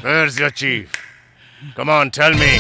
Where's your chief? Come on, tell me.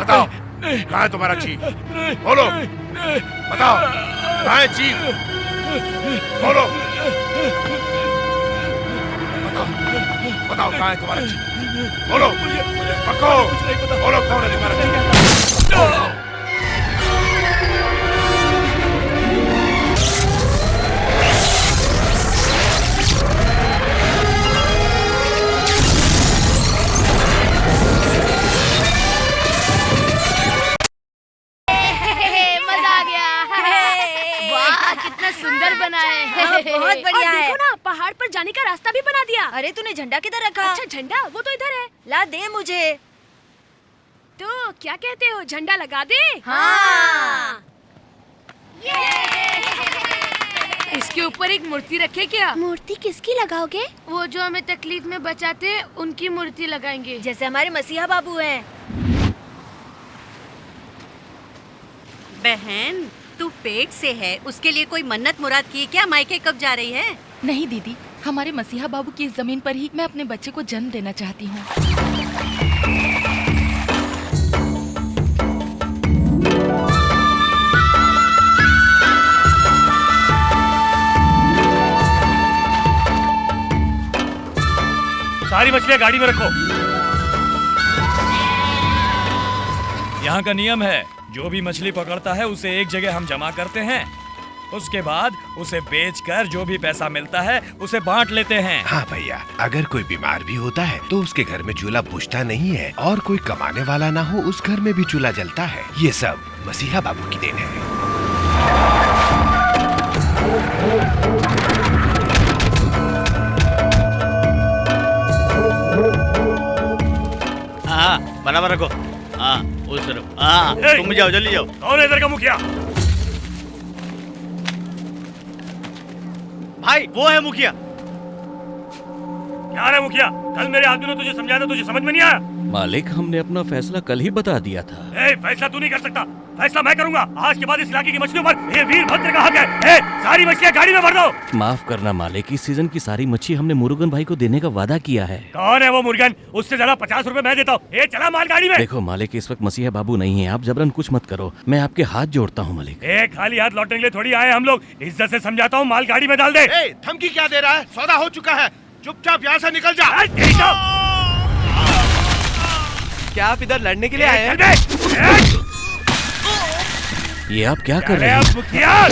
बताओ कहाँ है तुम्हारा चीफ? बोलो, बताओ कहाँ है चीफ? बोलो, बताओ कहाँ है तुम्हारा चीफ? बोलो, पक्को बोलो कौन है तुम्हारा चीफ? सुंदर बना है। बहुत बढ़िया है। देखो ना, पहाड़ पर जाने का रास्ता भी बना दिया। अरे तूने झंडा किधर रखा? अच्छा झंडा, वो तो इधर है। ला दे मुझे। तो क्या कहते हो, झंडा लगा दे? हाँ। इसके ऊपर एक मूर्ति रखे क्या? मूर्ति किसकी लगाओगे? वो जो हमें तकलीफ में बचाते हैं, उनकी मूर्ति लगाएंगे। जैसे हमारे मसीहा बाबू हैं। बहन, तू पेट से है, उसके लिए कोई मन्नत मुराद की क्या? मायके कब जा रही है? नहीं दीदी, हमारे मसीहा बाबू की इस जमीन पर ही मैं अपने बच्चे को जन्म देना चाहती हूँ। सारी मछलियाँ गाड़ी में रखो। यहाँ का नियम है, जो भी मछली पकड़ता है उसे एक जगह हम जमा करते हैं, उसके बाद उसे बेचकर जो भी पैसा मिलता है उसे बांट लेते हैं। हाँ भैया, अगर कोई बीमार भी होता है तो उसके घर में चूल्हा बुझता नहीं है, और कोई कमाने वाला ना हो उस घर में भी चूल्हा जलता है। ये सब मसीहा बाबू की देन है। हाँ, बराबर रखो। हाँ, उस तरफ। हाँ, तुम जाओ, जल्दी जाओ। कौन है इधर का मुखिया? भाई, वो है मुखिया। क्या है मुखिया? कल मेरे आदमी ने तुझे समझाया था, तुझे समझ में नहीं आया? मालिक, हमने अपना फैसला कल ही बता दिया था। फैसला तू नहीं कर सकता, फैसला मैं करूंगा। आज के बाद इस इलाके की मछलियों पर ये वीरभद्र का हक है। सारी मछलियाँ गाड़ी में भर दो। माफ करना मालिक, इस सीजन की सारी मच्छी हमने मुरुगन भाई को देने का वादा किया है। कौन है वो मुर्गन? उससे ज्यादा 50 रुपए मैं देता हूँ। चला माल गाड़ी में। देखो मालिक, इस वक्त मसीहा बाबू नहीं है, आप जबरन कुछ मत करो, मैं आपके हाथ जोड़ता हूँ मालिक। खाली हाथ लौटने के लिए थोड़ी आए हम लोग। इज्जत से समझाता हूँ, माल गाड़ी में डाल दे। धमकी क्या दे रहा है? सौदा हो चुका है, चुपचाप यहाँ से निकल जा। क्या आप इधर लड़ने के लिए आए हैं? ये आप क्या कर रहे हैं? मुखिया,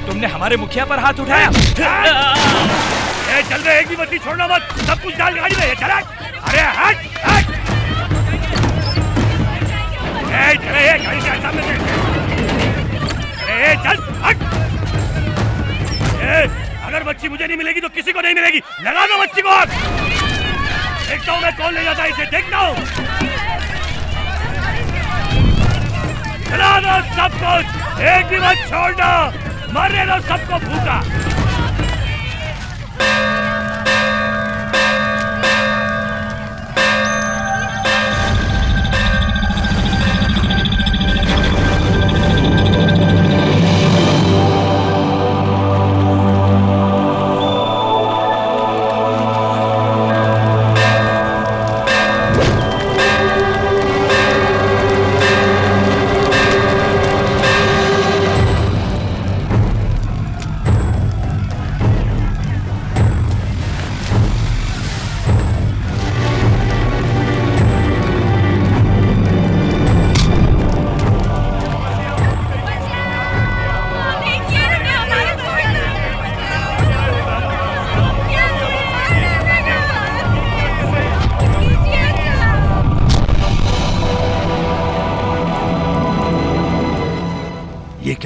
तुमने हमारे मुखिया पर हाथ उठाया। चल रहे, एक भी मछली छोड़ना मत, सब कुछ डाल गाड़ी में। चला। अरे हट हट। चले गाड़ी के सामने से। चल हट। अगर मच्छी मुझे नहीं मिलेगी तो किसी को नहीं मिलेगी। लगा दो मच्छी को आग। देखता हूँ मैं कौन ले जाता है इसे, देखता हूँ। चला दो सब कुछ, एक भी मत छोड़ना, मरने दो सबको भूखा।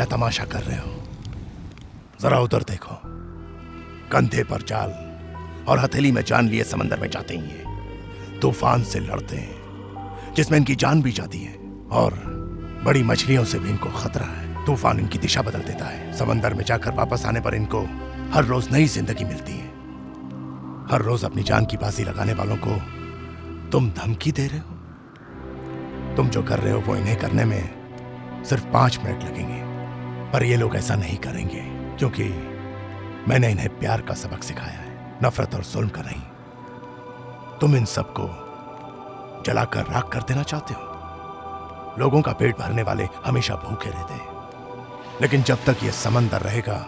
क्या तमाशा कर रहे हो? जरा उधर देखो, कंधे पर जाल और हथेली में जान लिए समंदर में जाते ही हैं, तूफान से लड़ते हैं जिसमें इनकी जान भी जाती है, और बड़ी मछलियों से भी इनको खतरा है। तूफान इनकी दिशा बदल देता है। समंदर में जाकर वापस आने पर इनको हर रोज नई जिंदगी मिलती है। हर रोज अपनी जान की बाजी लगाने वालों को तुम धमकी दे रहे हो। तुम जो कर रहे हो वो इन्हें करने में सिर्फ 5 मिनट लगेंगे, पर ये लोग ऐसा नहीं करेंगे, क्योंकि मैंने इन्हें प्यार का सबक सिखाया है, नफरत और जुल्म का नहीं। तुम इन सबको जलाकर राख कर देना चाहते हो। लोगों का पेट भरने वाले हमेशा भूखे रहते हैं, लेकिन जब तक ये समंदर रहेगा,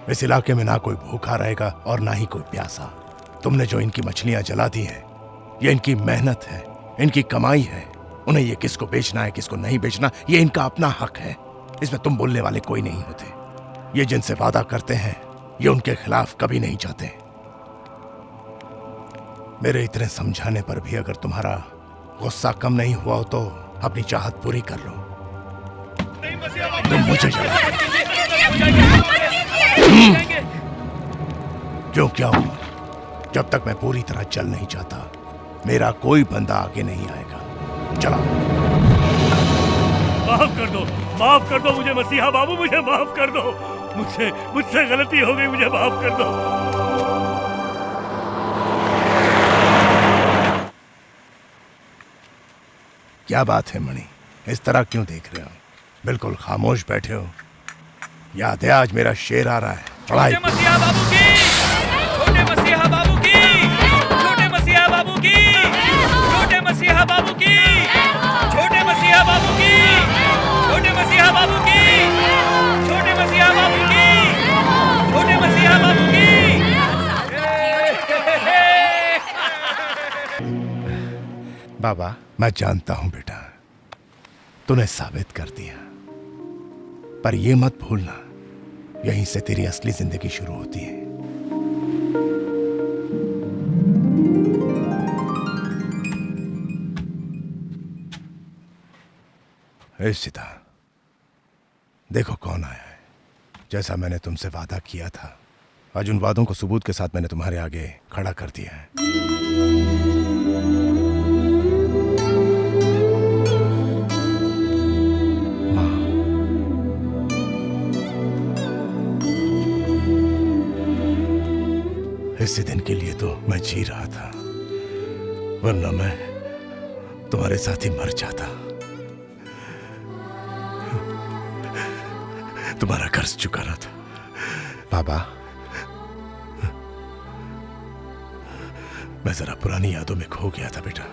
इस इलाके में ना कोई भूखा रहेगा और ना ही कोई प्यासा। तुमने जो इनकी मछलियां जला दी हैं, ये इनकी मेहनत है, इनकी कमाई है। उन्हें ये किसको बेचना है, किसको नहीं बेचना, ये इनका अपना हक है। इसमें तुम बोलने वाले कोई नहीं होते। ये जिनसे वादा करते हैं, ये उनके खिलाफ कभी नहीं जाते। मेरे इतने समझाने पर भी अगर तुम्हारा गुस्सा कम नहीं हुआ हो तो अपनी चाहत पूरी कर लो। तुम मुझे क्यों? क्या हुआ? जब तक मैं पूरी तरह चल नहीं जाता, मेरा कोई बंदा आगे नहीं आएगा। चला। माफ कर दो मुझे मसीहा बाबू, मुझे माफ कर दो। मुझसे गलती हो गई, मुझे माफ कर दो। क्या बात है मणि, इस तरह क्यों देख रहे हो? बिल्कुल खामोश बैठे हो। याद है आज मेरा शेर आ रहा है। छोटे मसीहा बाबू की, छोटे मसीहा बाबू की, छोटे मसीहा बाबू की, छोटे मसीहा बाबू की, छोटे मसीहा बाबू की, छोटे मसीहा बाबू की, छोटे मसीहा बाबू की, छोटे मसीहा बाबू की। बाबा, मैं जानता हूं बेटा, तूने साबित कर दिया, पर यह मत भूलना, यहीं से तेरी असली जिंदगी शुरू होती है। सीता, देखो कौन आया है। जैसा मैंने तुमसे वादा किया था, आज उन वादों को सबूत के साथ मैंने तुम्हारे आगे खड़ा कर दिया है। माँ, इसी दिन के लिए तो मैं जी रहा था, वरना मैं तुम्हारे साथ ही मर जाता। तुम्हारा कर्ज चुकाना था। बाबा, मैं जरा पुरानी यादों में खो गया था बेटा।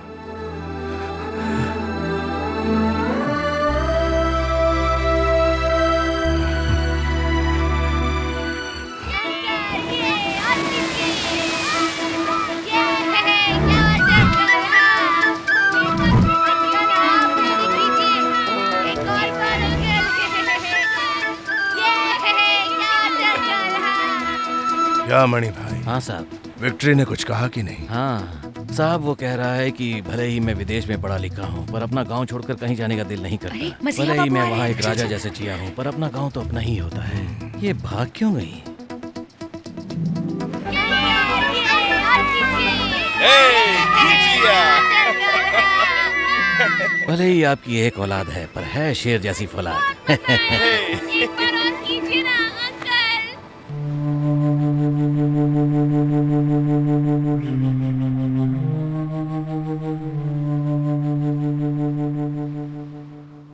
क्या मणि भाई? हाँ साहब। विक्ट्री ने कुछ कहा कि नहीं? हाँ साहब, वो कह रहा है कि भले ही मैं विदेश में पढ़ा लिखा हूँ, पर अपना गांव छोड़कर कहीं जाने का दिल नहीं करता। भले ही मैं वहाँ एक राजा जैसे जिया हूँ, पर अपना गांव तो अपना ही होता है। ये भाग क्यों गई? भले ही आपकी एक औलाद है, पर है शेर जैसी फौलाद। एक बार और कीजिए ना अंकल।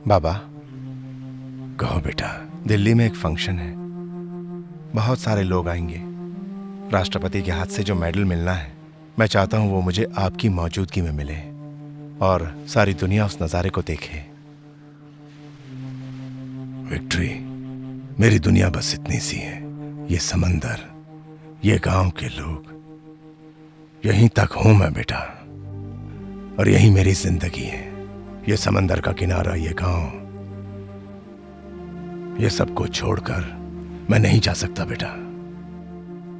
बाबा, कहो बेटा, दिल्ली में एक फंक्शन है, बहुत सारे लोग आएंगे। राष्ट्रपति के हाथ से जो मेडल मिलना है, मैं चाहता हूं वो मुझे आपकी मौजूदगी में मिले और सारी दुनिया उस नजारे को देखे। विक्ट्री, मेरी दुनिया बस इतनी सी है। ये समंदर, ये गांव के लोग, यहीं तक हूं मैं बेटा, और यही मेरी जिंदगी है। ये समंदर का किनारा, ये गांव, ये सब कुछ छोड़कर मैं नहीं जा सकता बेटा।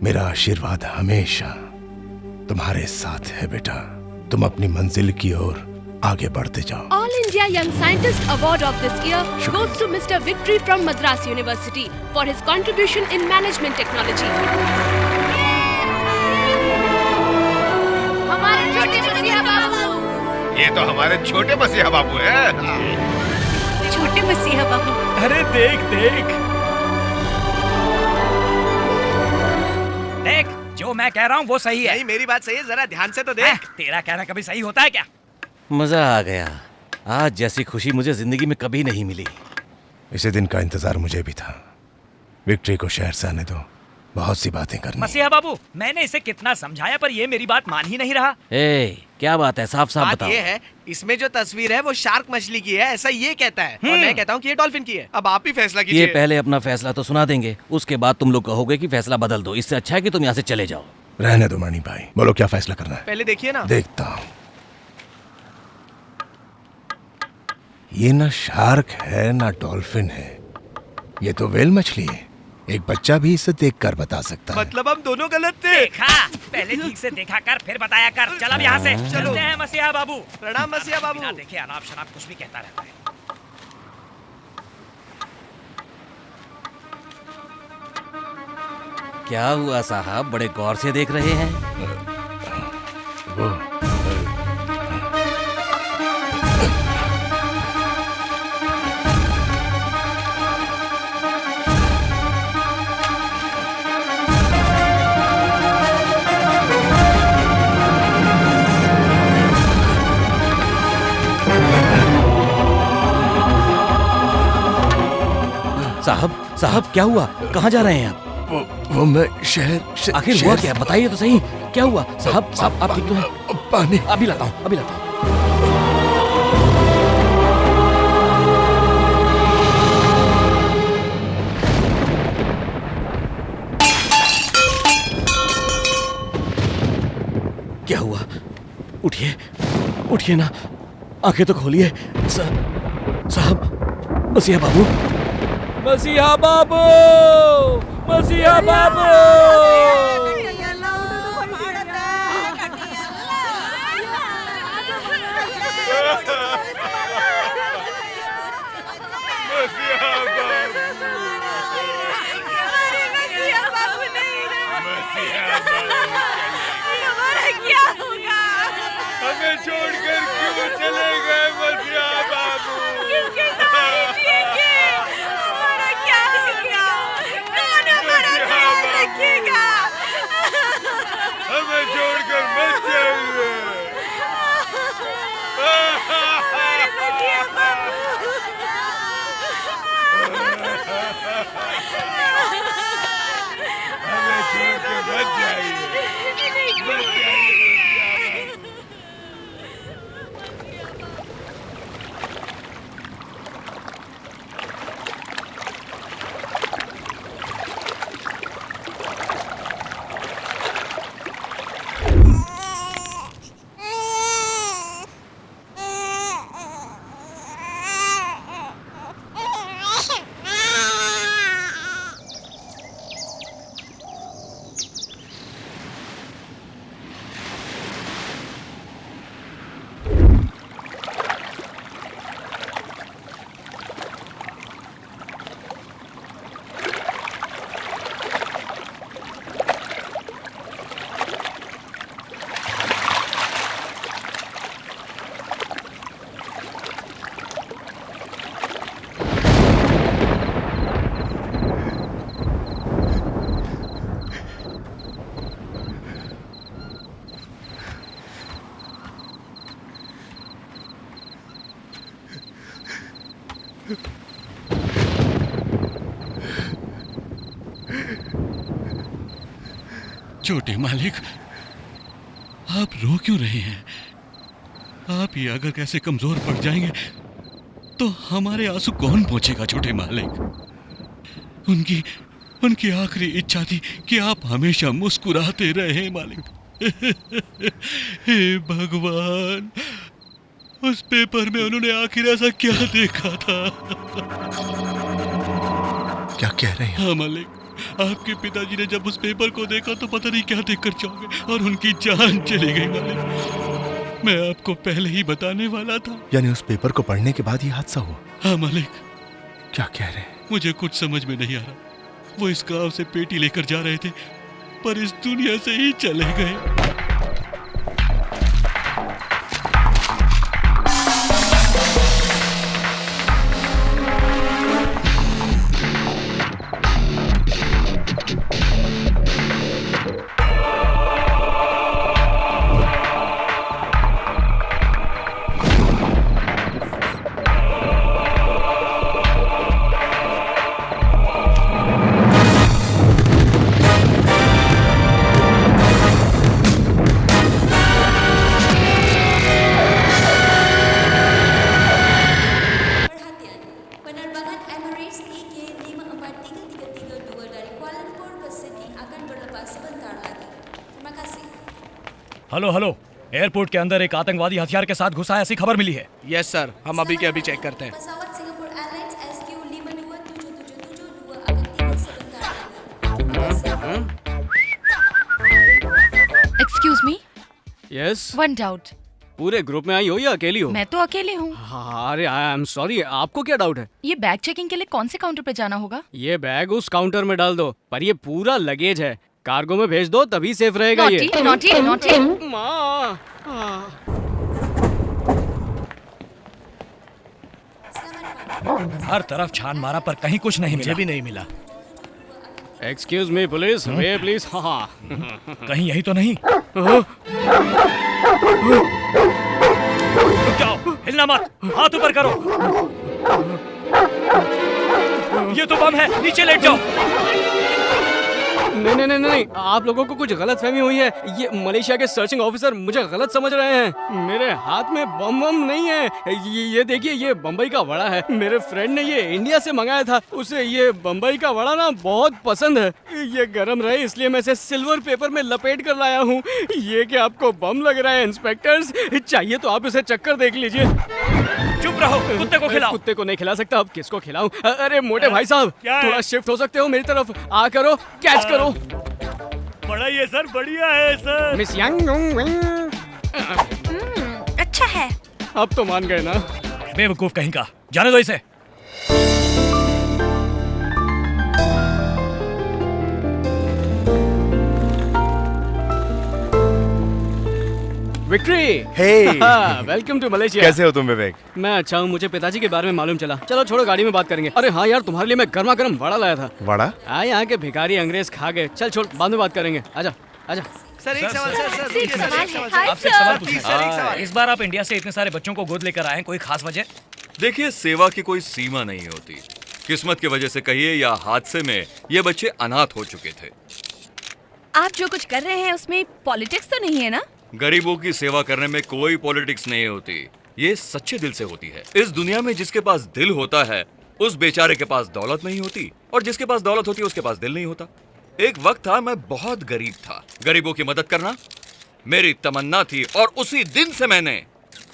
मेरा आशीर्वाद हमेशा तुम्हारे साथ है बेटा। तुम अपनी मंजिल की ओर आगे बढ़ते जाओ। All India Young Scientist Award of this year goes to Mr. Victory from Madras University for his contribution in management technology. हमारे छोटे मसीहा बाबू। ये तो हमारे छोटे मसीहा बाबू हैं। छोटे मसीहा बाबू। अरे देख देख देख, जो मैं कह रहा हूँ वो सही है। नहीं, मेरी बात सही है, जरा ध्यान से तो देख। तेरा कहना कभी सही होता है क्या? मजा आ गया। आज जैसी खुशी मुझे जिंदगी में कभी नहीं मिली। इसी दिन का इंतजार मुझे भी था। विक्ट्री को शहर से आने दो, बहुत सी बातें करनी। मसीहा बाबू, मैंने इसे कितना समझाया पर ये मेरी बात मान ही नहीं रहा। ए, क्या बात है? साफ साफ बात बताओ। ये है, इसमें जो तस्वीर है वो शार्क मछली की है, ऐसा ये कहता है, और मैं कहता हूँ कि ये डॉल्फिन की है। अब आप ही फैसला कीजिए। ये पहले अपना फैसला तो सुना देंगे, उसके बाद तुम लोग कहोगे कि फैसला बदल दो। इससे अच्छा है कि तुम यहाँ से चले जाओ। रहने दो मानी भाई, बोलो क्या फैसला करना है। पहले देखिए ना। देखता हूँ। ये ना शार्क है ना डॉल्फिन है, ये तो व्हेल मछली है। एक बच्चा भी इसे देखकर बता सकता है। मतलब हम दोनों गलत थे। देखा, पहले ठीक से देखा कर, फिर बताया कर। चल अब यहाँ से चलते हैं मसीहा बाबू। प्रणाम मसीहा बाबू। बिना देखे अनाप शनाप कुछ भी कहता रहता है। क्या हुआ साहब, बड़े गौर से देख रहे हैं? वो साहब क्या हुआ? कहाँ जा रहे हैं आप? वो मैं शहर आखिर हुआ क्या? बताइए तो सही, क्या हुआ? साहब आप ठीक तो हैं? पानी अभी लाता हूँ। क्या हुआ? उठिए ना, आंखें तो खोलिए। साहब, मसीहा बाबू। हमें छोड़कर क्यों चले गए मसीहा बाबू? हमें छोड़कर मत जाइए। हमें छोड़कर मत जाइए। छोटे मालिक, आप रो क्यों रहे हैं? आप ये अगर कैसे कमजोर पड़ जाएंगे तो हमारे आंसू कौन पहुंचेगा? छोटे मालिक, उनकी आखिरी इच्छा थी कि आप हमेशा मुस्कुराते रहे मालिक। हे भगवान, उस पेपर में उन्होंने आखिर ऐसा क्या देखा था? क्या कह रहे हैं? हाँ मालिक, आपके पिताजी ने जब उस पेपर को देखा तो पता नहीं क्या देखकर जाओगे और उनकी जान चली गई मालिक। मैं आपको पहले ही बताने वाला था। यानी उस पेपर को पढ़ने के बाद ये हादसा हुआ? हाँ मालिक। क्या कह रहे हैं? मुझे कुछ समझ में नहीं आ रहा। वो इस गांव से पेटी लेकर जा रहे थे, पर इस दुनिया से ही चले गए। हेलो हेलो, एयरपोर्ट के अंदर एक आतंकवादी हथियार के साथ घुसा है, ऐसी खबर मिली है। यस सर, हम अभी के अभी चेक करते हैं। Excuse me. Yes. One doubt. पूरे ग्रुप में आई हो या अकेली हो? मैं तो अकेले हूँ। अरे आई एम सॉरी, आपको क्या डाउट है? ये बैग चेकिंग के लिए कौन से काउंटर पे जाना होगा? ये बैग उस काउंटर में डाल दो, पर ये पूरा लगेज है, कार्गो में भेज दो, तभी सेफ रहेगा। नोटी, ये नोटी, नोटी। माँ। हर तरफ छान मारा पर कहीं कुछ नहीं मिला। मुझे भी नहीं मिला। Excuse me police, way please. हाँ, कहीं यही तो नहीं। रुक जाओ, हिलना मत, हाथ ऊपर करो। ये तो बम है, नीचे लेट जाओ। नहीं नहीं नहीं नहीं, आप लोगों को कुछ गलत फहमी हुई है। ये मलेशिया के सर्चिंग ऑफिसर मुझे गलत समझ रहे हैं। मेरे हाथ में बम बम नहीं है। ये देखिए, ये बम्बई का वड़ा है। मेरे फ्रेंड ने ये इंडिया से मंगाया था, उसे ये बम्बई का वड़ा ना बहुत पसंद है। ये गर्म रहे इसलिए मैं इसे सिल्वर पेपर में लपेट कर लाया हूँ। ये कि आपको बम लग रहा है इंस्पेक्टर्स? चाहिए तो आप इसे चक्कर देख लीजिए। चुप रहो, कुत्ते को खिलाओ। कुत्ते को नहीं खिला सकता, अब किसको खिलाऊं? अरे मोटे भाई साहब, थोड़ा शिफ्ट हो सकते हो मेरी तरफ? आ करो, कैच करो। बड़ा ये सर, बढ़िया है सर। Miss young. अच्छा है। अब तो मान गए ना? बेवकूफ कहीं का, जाने दो इसे। Victory. Hey welcome to Malaysia. कैसे हो तुम विवेक? मैं अच्छा हूँ, मुझे पिताजी के बारे में मालूम चला। चलो छोड़ो, गाड़ी में बात करेंगे। अरे हाँ यार, तुम्हारे लिए मैं गर्मा गर्म वड़ा लाया था। वड़ा? हाँ, यहाँ के भिखारी अंग्रेज खा गए। चल छोड़, बाद में बात करेंगे। आजा आजा। सर एक सवाल। आपसे एक सवाल पूछना। इस बार आप इंडिया से इतने सारे बच्चों को गोद लेकर आए हैं, कोई खास वजह? देखिए, सेवा की कोई सीमा नहीं होती। किस्मत की वजह से कहिए या हादसे में ये बच्चे अनाथ हो चुके थे। आप जो कुछ कर रहे हैं उसमें पॉलिटिक्स तो नहीं है ना? गरीबों की सेवा करने में कोई पॉलिटिक्स नहीं होती, ये सच्चे दिल से होती है। इस दुनिया में जिसके पास दिल होता है, उस बेचारे के पास दौलत नहीं होती, और जिसके पास दौलत होती है उसके पास दिल नहीं होता। एक वक्त था, मैं बहुत गरीब था। गरीबों की मदद करना मेरी तमन्ना थी, और उसी दिन से मैंने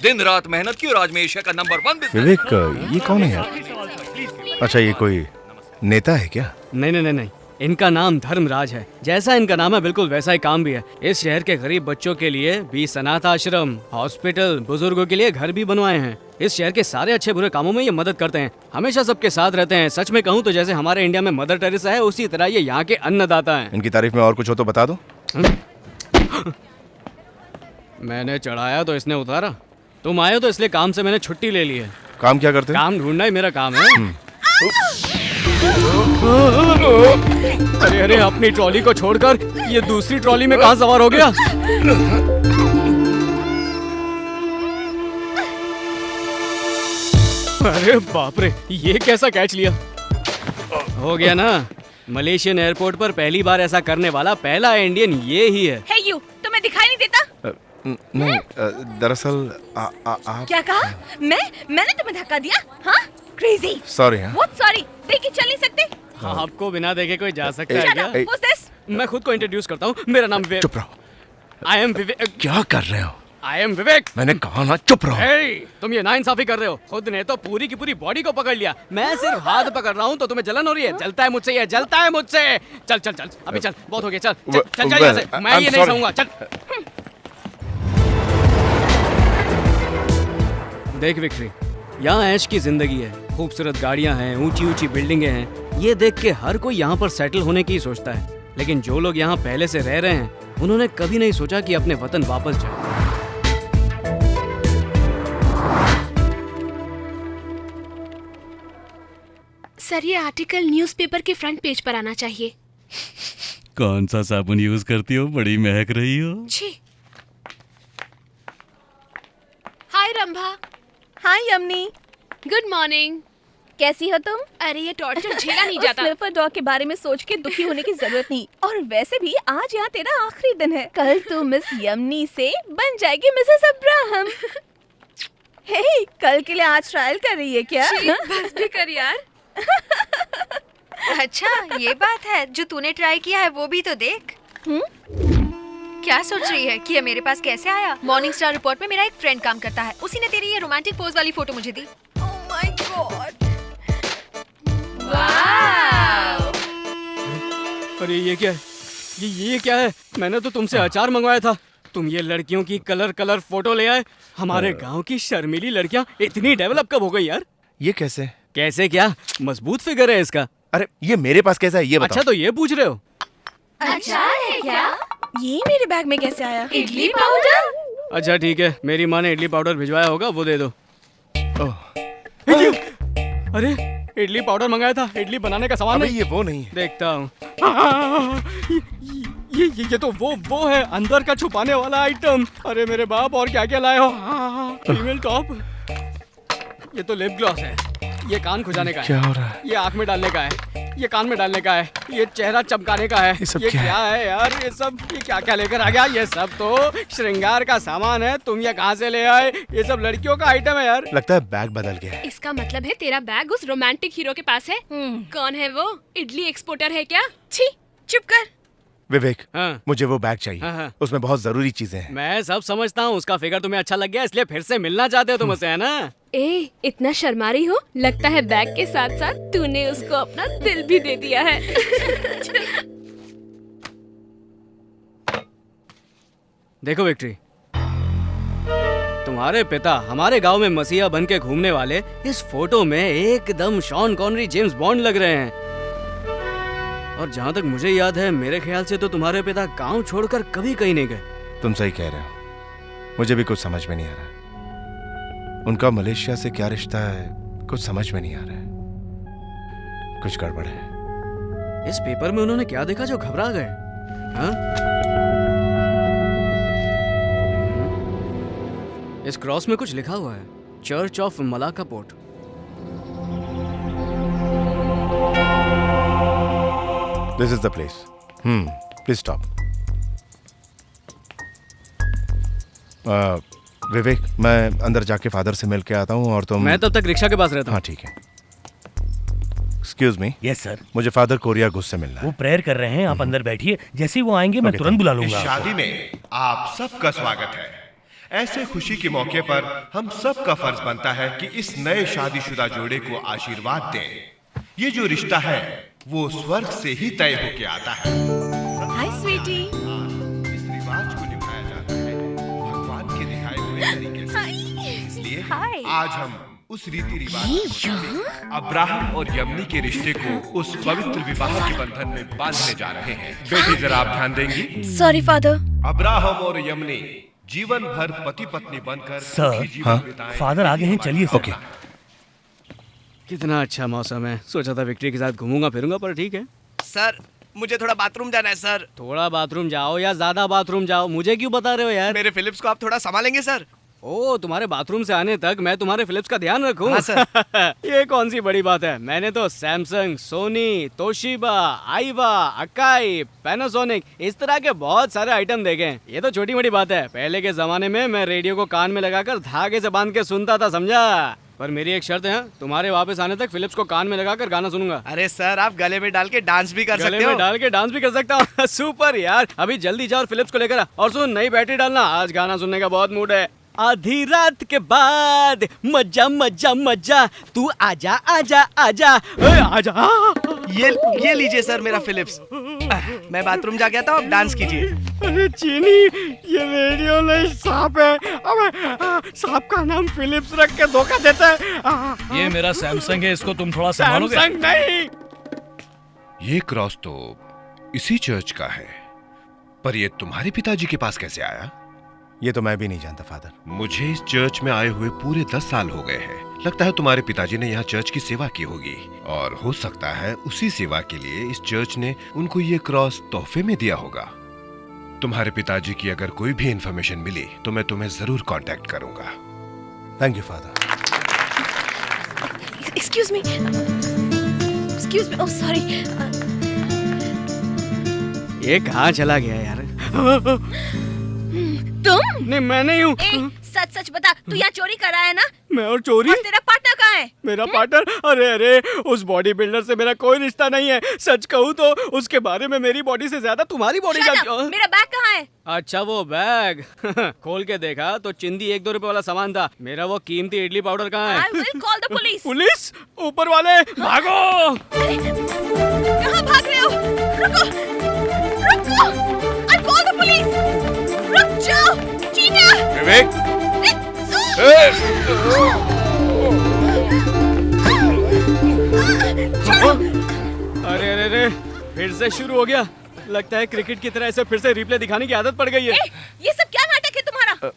दिन रात मेहनत की और आज मैं एशिया का नंबर 1 बिजनेस। विवेक, ये कौन है यार? अच्छा, ये कोई नेता है क्या? नहीं नहीं नहीं नहीं, इनका नाम धर्मराज है। जैसा इनका नाम है बिल्कुल वैसा ही काम भी है। इस शहर के गरीब बच्चों के लिए 20 अनाथ आश्रम, हॉस्पिटल, बुजुर्गों के लिए घर भी बनवाए हैं। इस शहर के सारे अच्छे बुरे कामों में ये मदद करते हैं, हमेशा सबके साथ रहते हैं। सच में कहूँ तो जैसे हमारे इंडिया में मदर टेरेसा है, उसी तरह ये यहाँ के अन्नदाता हैं। इनकी तारीफ में और कुछ हो तो बता दो। मैंने चढ़ाया तो इसने उतारा। तुम आए हो तो इसलिए काम से मैंने छुट्टी ले ली है। काम क्या करते? काम ढूंढना ही मेरा काम है। अरे अरे, अपनी ट्रॉली को छोड़कर ये दूसरी ट्रॉली में कहाँ सवार हो गया? अरे बाप रे, ये कैसा कैच लिया? हो गया ना? मलेशियन एयरपोर्ट पर पहली बार ऐसा करने वाला पहला इंडियन ये ही है। Hey you, तुम्हें दिखाई नहीं देता? नहीं, दरअसल आप क्या कहा? मैंने तुम्हें धक्का दिया? हाँ? Crazy. सॉरी। What sorry? देख के चल नहीं सकते? हाँ, आपको बिना देखे कोई जा सकता है क्या? Who's this? मैं खुद को इंट्रोड्यूस करता हूँ, मेरा नाम विवेक। चुप रहो। आई एम विवेक। क्या कर रहे हो? आई एम विवेक। मैंने कहा ना चुप रहो। तुम ये नाइंसाफी कर रहे हो। खुद ने तो पूरी की पूरी बॉडी को पकड़ लिया, मैं सिर्फ हाथ पकड़ रहा हूँ तो तुम्हें जलन हो रही है? जलता है मुझसे, ये जलता है मुझसे। चल चल चल, अभी चल, बहुत हो गया। चल चल चल, यहाँ से। मैं ये नहीं सहूंगा। चल। देख विक्ट्री, यहाँ ऐश की जिंदगी है, खूबसूरत गाड़ियाँ हैं, ऊंची ऊंची बिल्डिंगें हैं। ये देख के हर कोई यहाँ पर सेटल होने की सोचता है, लेकिन जो लोग यहाँ पहले से रह रहे हैं उन्होंने कभी नहीं सोचा कि अपने वतन वापस जाए। सर, ये आर्टिकल न्यूज़पेपर के फ्रंट पेज पर आना चाहिए। कौन सा साबुन यूज करती हो? बड़ी महक रही हो। छी। Hi Rambha. Hi Yamini. Good morning. कैसी हो तुम? अरे ये टॉर्चर झेला नहीं जाता। स्निफर डॉग के बारे में सोच के दुखी होने की जरूरत नहीं। और वैसे भी आज यहाँ तेरा आखिरी दिन है। कल तू मिस यमनी से बन जाएगी मिसेस अब्राहम। हे, कल के लिए आज ट्रायल कर रही है क्या? बस भी कर यार। अच्छा ये बात है, जो तूने ट्राई किया है वो भी तो देख। क्या सोच रही है कि ये मेरे पास कैसे आया? मॉर्निंग स्टार रिपोर्ट में मेरा एक फ्रेंड काम करता है, उसी ने तेरी ये रोमांटिक पोज वाली फोटो मुझे दी। Oh my God. वाव। अरे ये क्या है? ये क्या है? मैंने तो तुमसे अचार मंगवाया था, तुम ये लड़कियों की कलर फोटो ले आए। हमारे गांव की शर्मीली लड़कियां इतनी डेवलप कब हो गई यार? ये कैसे? कैसे क्या? मजबूत फिगर है इसका। अरे ये मेरे पास कैसा है ये बताओ। अच्छा तो ये पूछ रहे हो? अचार है क्या? ये मेरे बैग में कैसे आया? इडली पाउडर। अच्छा ठीक है, मेरी माँ ने इडली पाउडर भिजवाया होगा, वो दे दो। अरे इडली पाउडर मंगाया था, इडली बनाने का सामान नहीं। ये वो नहीं है। देखता हूँ। ये तो वो है, अंदर का छुपाने वाला आइटम। अरे मेरे बाप, और क्या क्या लाए हो? Female top. ये तो लिप ग्लॉस है, ये कान खुजाने का है। क्या हो रहा है? ये आँख में डालने का है, ये कान में डालने का है, ये चेहरा चमकाने का है। ये क्या है यार? ये सब ये क्या क्या लेकर आ गया? ये सब तो श्रृंगार का सामान है, तुम ये कहाँ से ले आए? ये सब लड़कियों का आइटम है यार। लगता है बैग बदल गया है। इसका मतलब है तेरा बैग उस रोमांटिक हीरो के पास है। कौन है वो? इडली एक्सपोर्टर है क्या? छी, चुप कर। विवेक, हाँ। मुझे वो बैग चाहिए। हाँ। उसमें बहुत जरूरी चीजें हैं। मैं सब समझता हूँ, उसका फिगर तुम्हें अच्छा लग गया इसलिए फिर से मिलना चाहते हो तुम उससे, है ना? ए, इतना शर्मा रही हो? लगता है बैग के साथ साथ तूने उसको अपना दिल भी दे दिया है। देखो विक्ट्री, तुम्हारे पिता हमारे गांव में मसीहा बन के घूमने वाले इस फोटो में एकदम शॉन कॉनरी जेम्स बॉन्ड लग रहे हैं। और जहाँ तक मुझे याद है, मेरे ख्याल से तो तुम्हारे पिता गांव छोड़कर कभी कहीं नहीं गए। तुम सही कह रहे हो, मुझे भी कुछ समझ में नहीं आ रहा। उनका मलेशिया से क्या रिश्ता है, कुछ समझ में नहीं आ रहा है। कुछ गड़बड़ है। इस पेपर में उन्होंने क्या देखा जो घबरा गए? हाँ? इस क्रॉस में कुछ लिखा हुआ है, church of Malacca port. This is the place. Please stop. विवेक, मैं अंदर जाके फादर से मिल के आता हूँ और तुम। मैं तब तक रिक्शा के पास रहता हूँ। हाँ ठीक है। Excuse me. Yes sir. मुझे फादर कोरिया घुस से मिलना है। वो प्रेयर कर रहे हैं, आप अंदर बैठिए, जैसे ही वो आएंगे मैं तुरंत बुला लूंगा। इस शादी में आप सबका स्वागत है। ऐसे खुशी के मौके पर हम सबका फर्ज बनता है कि इस नए शादीशुदा जोड़े को आशीर्वाद दें। ये जो रिश्ता है वो स्वर्ग से ही तय होके आता है। हाय स्वीटी। इस रिवाज को निभाया जाता है भगवान के दिखाए हुए तरीके से। इसलिए आज हम उस रीति रिवाज अब्राहम और यमनी के रिश्ते को उस पवित्र विवाह के बंधन में बांधने जा रहे हैं। बेटी जरा आप ध्यान देंगी? Sorry father. अब्राहम और यमनी जीवन भर पति पत्नी बनकर सर, फादर आगे हैं, चलिए सर। ओके। कितना अच्छा मौसम है, सोचा था विक्ट्री के साथ घूमूंगा फिरूंगा, पर ठीक है। सर, मुझे थोड़ा बाथरूम जाना है सर। थोड़ा बाथरूम जाओ या ज्यादा बाथरूम जाओ, मुझे क्यों बता रहे हो यार? मेरे फिलिप्स को आप थोड़ा संभालेंगे सर? ओ, तुम्हारे बाथरूम से आने तक मैं तुम्हारे फिलिप्स का ध्यान रखूं? हाँ सर। ये कौन सी बड़ी बात है? मैंने तो Samsung, Sony, Toshiba, Aiwa, Akai, Panasonic, इस तरह के बहुत सारे आइटम देखे हैं। ये तो छोटी मोटी बात है। पहले के जमाने में मैं रेडियो को कान में लगाकर धागे से बांध के सुनता था, समझा? पर मेरी एक शर्त है, तुम्हारे वापस आने तक फिलिप्स को कान में लगाकर गाना सुनूंगा। अरे सर, आप गले में डाल के डांस भी कर सकते हो। गले में डाल के डांस भी कर सकता हूँ। सुपर यार, अभी जल्दी जाओ और फिलिप्स को लेकर आ। और सुन, नई बैटरी डालना, आज गाना सुनने का बहुत मूड है। आधी रात के बाद मजा मजा मजा, तू आजा आजा आजा आजा। ये लीजिए सर मेरा फिलिप्स। मैं बाथरूम जाके आता हूँ, आप डांस कीजिए। अरे चीनी, ये रेडियो नहीं सांप है। अब सांप का नाम फिलिप्स रख के धोखा देता है। ये मेरा सैमसंग है, इसको तुम थोड़ा संभालोगे? सैमसंग नहीं। ये क्रॉस तो इसी चर्च का है, पर ये तुम्हारे पिताजी के पास कैसे आया? ये तो मैं भी नहीं जानता फादर। मुझे इस चर्च में आए हुए पूरे 10 साल हो गए हैं। लगता है तुम्हारे पिताजी ने यहाँ चर्च की सेवा की होगी, और हो सकता है उसी सेवा के लिए इस चर्च ने उनको ये क्रॉस तोहफे में दिया होगा। तुम्हारे पिताजी की अगर कोई भी इंफॉर्मेशन मिली तो मैं तुम्हें जरूर कांटेक्ट करूंगा। Thank you father. Excuse me, oh sorry. ये कहाँ चला गया यार? तुम? नहीं, मैं नहीं हूँ। सच सच बता, तू यहाँ चोरी कर रहा है ना? मैं और चोरी? और तेरा पार्टनर कहाँ है? मेरा पार्टनर? अरे उस बॉडी बिल्डर से मेरा कोई रिश्ता नहीं है। सच कहूँ तो उसके बारे में मेरी बॉडी से ज्यादा तुम्हारी बॉडी जानती। मेरा बैग कहाँ है? अच्छा वो बैग खोल के देखा तो चिंदी 1-2 रुपए वाला सामान था। मेरा वो कीमती इडली पाउडर कहाँ है? I will call the police. Police? ऊपर वाले भागो! कहाँ भाग रहे हो? रुको! I'll call the police. रुक जाओ, चीटा! विवेक! अरे फिर से शुरू हो गया। लगता है क्रिकेट की तरह ऐसे फिर से रिप्ले दिखाने की आदत पड़ गई है। ये सब क्या नाटक है तुम्हारा?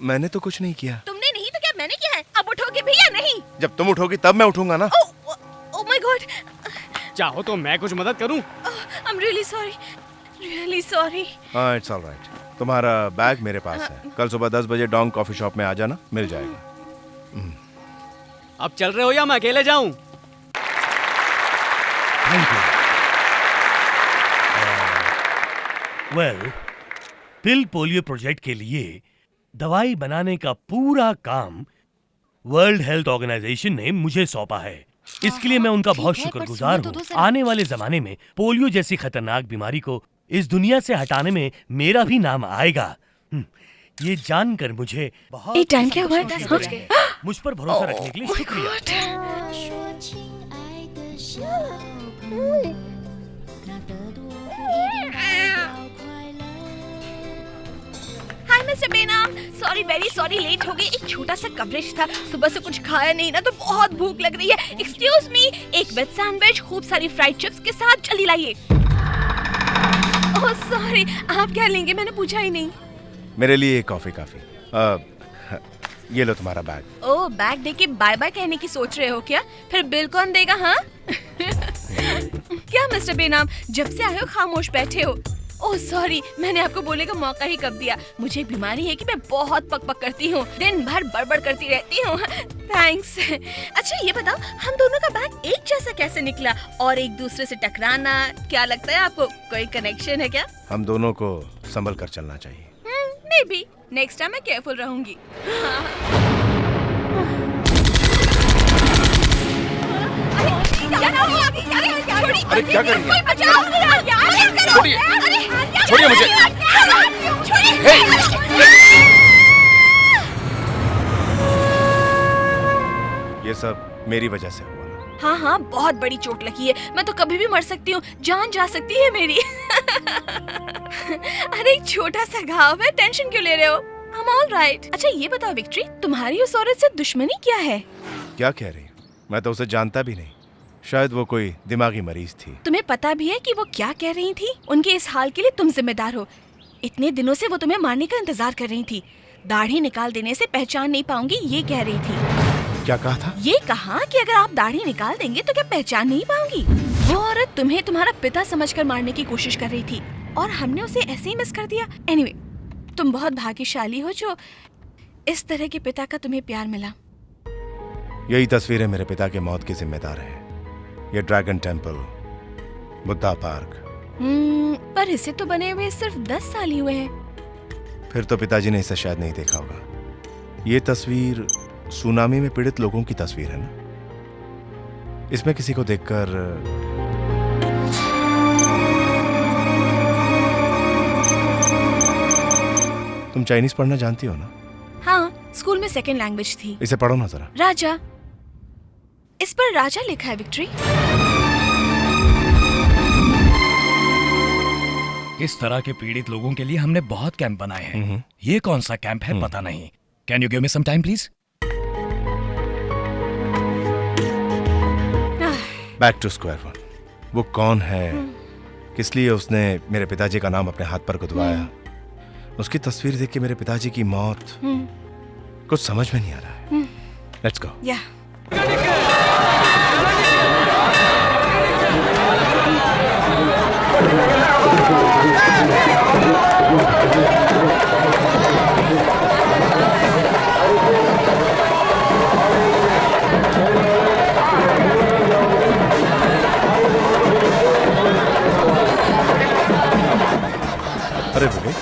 मैंने तो कुछ नहीं किया। तुमने नहीं तो क्या मैंने किया है? अब उठोगे भी या नहीं? जब तुम उठोगी तब मैं उठूंगा ना। Oh my God! चाहो तो मैं कुछ मदद करूं? I'm really sorry. Really sorry. हाँ, it's all right. तुम्हारा बैग मेरे पास है। कल सुबह 10 बजे डोंग कॉफी शॉप में आ जाना, मिल जाएगा। अब चल रहे हो या मैं अकेले जाऊं? पिल पोलियो प्रोजेक्ट के लिए दवाई बनाने का पूरा काम वर्ल्ड हेल्थ ऑर्गेनाइजेशन ने मुझे सौंपा है। इसके लिए मैं उनका बहुत शुक्रगुजार हूँ। आने वाले जमाने में पोलियो जैसी खतरनाक बीमारी को इस दुनिया से हटाने में मेरा भी नाम आएगा। ये जानकर मुझे बहुत टाइम क्या हुआ है? मुझ पर भरोसा रखने के लिए शुक्रिया। Hi mister Benaam, sorry very sorry, late हो गई। एक छोटा सा कवरेज था, सुबह से कुछ खाया नहीं ना तो बहुत भूख लग रही है। एक्सक्यूज मी, एक वेज सैंडविच, खूब सारी फ्राइड चिप्स के साथ जल्दी लाइए। ओह सॉरी, आप क्या लेंगे? मैंने पूछा ही नहीं। मेरे लिए कॉफी काफी। ये लो तुम्हारा बैग। ओह, बैग देके बाय बाय कहने की सोच रहे हो क्या? फिर बिल कौन देगा? हाँ क्या मिस्टर बेनाम, जब से आए हो खामोश बैठे हो। ओह सॉरी, मैंने आपको बोलने का मौका ही कब दिया। मुझे एक बीमारी है कि मैं बहुत पक करती हूँ, दिन भर बड़बड़ करती रहती हूँ। थैंक्स। अच्छा ये बताओ, हम दोनों का बैग एक जैसा कैसे निकला और एक दूसरे से टकराना? क्या लगता है आपको कोई कनेक्शन है क्या? हम दोनों को संभल कर चलना चाहिए। मे बी, नेक्स्ट टाइम मैं केयरफुल रहूंगी। अरे क्या कर रही है? छोड़िए, छोड़िए मुझे। ये सब मेरी वजह से हुआ ना? हाँ हाँ, बहुत बड़ी चोट लगी है। मैं तो कभी भी मर सकती हूँ, जान जा सकती है मेरी। अरे एक छोटा सा घाव है, टेंशन क्यों ले रहे हो? I'm all right. अच्छा ये बताओ विक्ट्री, तुम्हारी उस औरत से दुश्मनी क्या है? क्या कह रही? मैं तो उसे जानता भी नहीं। शायद वो कोई दिमागी मरीज थी। तुम्हें पता भी है कि वो क्या कह रही थी? उनके इस हाल के लिए तुम जिम्मेदार हो। इतने दिनों से वो तुम्हें मारने का इंतजार कर रही थी। दाढ़ी निकाल देने से पहचान नहीं पाऊंगी, ये कह रही थी। क्या कहा था? ये कहा कि अगर आप दाढ़ी निकाल देंगे तो क्या पहचान नहीं पाऊंगी? वो औरत तुम्हें तुम्हारा पिता समझकर मारने की कोशिश कर रही थी और हमने उसे ऐसे ही मिस कर दिया। एनीवे, तुम बहुत भाग्यशाली हो जो इस तरह के पिता का तुम्हें प्यार मिला। यही तस्वीरें मेरे पिता के मौत की जिम्मेदार है। ये ड्रैगन टेम्पल, बुद्धा पार्क। पर इसे तो बने हुए सिर्फ 10 साल ही हुए हैं। फिर तो पिताजी ने इसे शायद नहीं देखा होगा। ये तस्वीर सुनामी में पीड़ित लोगों की तस्वीर है ना? इसमें किसी को देखकर तुम चाइनीज पढ़ना जानती हो ना? हाँ, स्कूल में सेकंड लैंग्वेज थी। इसे पढ़ो ना जरा। राजा, इस पर राजा लिखा है विक्ट्री। इस तरह के पीड़ित लोगों के लिए हमने बहुत कैंप बनाए हैं। ये कौन सा कैंप है पता नहीं। Can you give me some time please? Back to square one. वो कौन है, किस लिए उसने मेरे पिताजी का नाम अपने हाथ पर गुदवाया, उसकी तस्वीर देख के मेरे पिताजी की मौत कुछ समझ में नहीं आ रहा है। Let's go. अरे विवेक,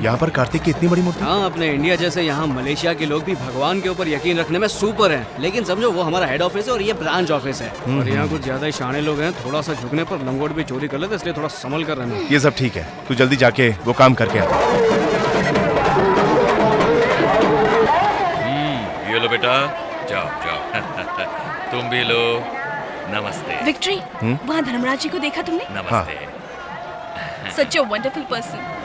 यहाँ पर कार्तिक की इतनी बड़ी मूर्ति? हाँ, अपने इंडिया जैसे यहाँ मलेशिया के लोग भी भगवान के ऊपर यकीन रखने में सुपर हैं। लेकिन समझो वो हमारा हेड ऑफिस है और ये ब्रांच ऑफिस है। और यहाँ कुछ ज्यादा ही शाने लोग हैं, थोड़ा सा झुकने पर लंगोट भी चोरी कर लेते, इसलिए थोड़ा संभल कर रहना। ये सब ठीक है, तू जल्दी जाके वो काम करके आ। ये लो बेटा, जाओ जाओ। तुम भी लो। नमस्ते। विक्ट्री, वहाँ धर्मराज जी को देखा तुमने? नमस्ते। सच अ वंडरफुल पर्सन।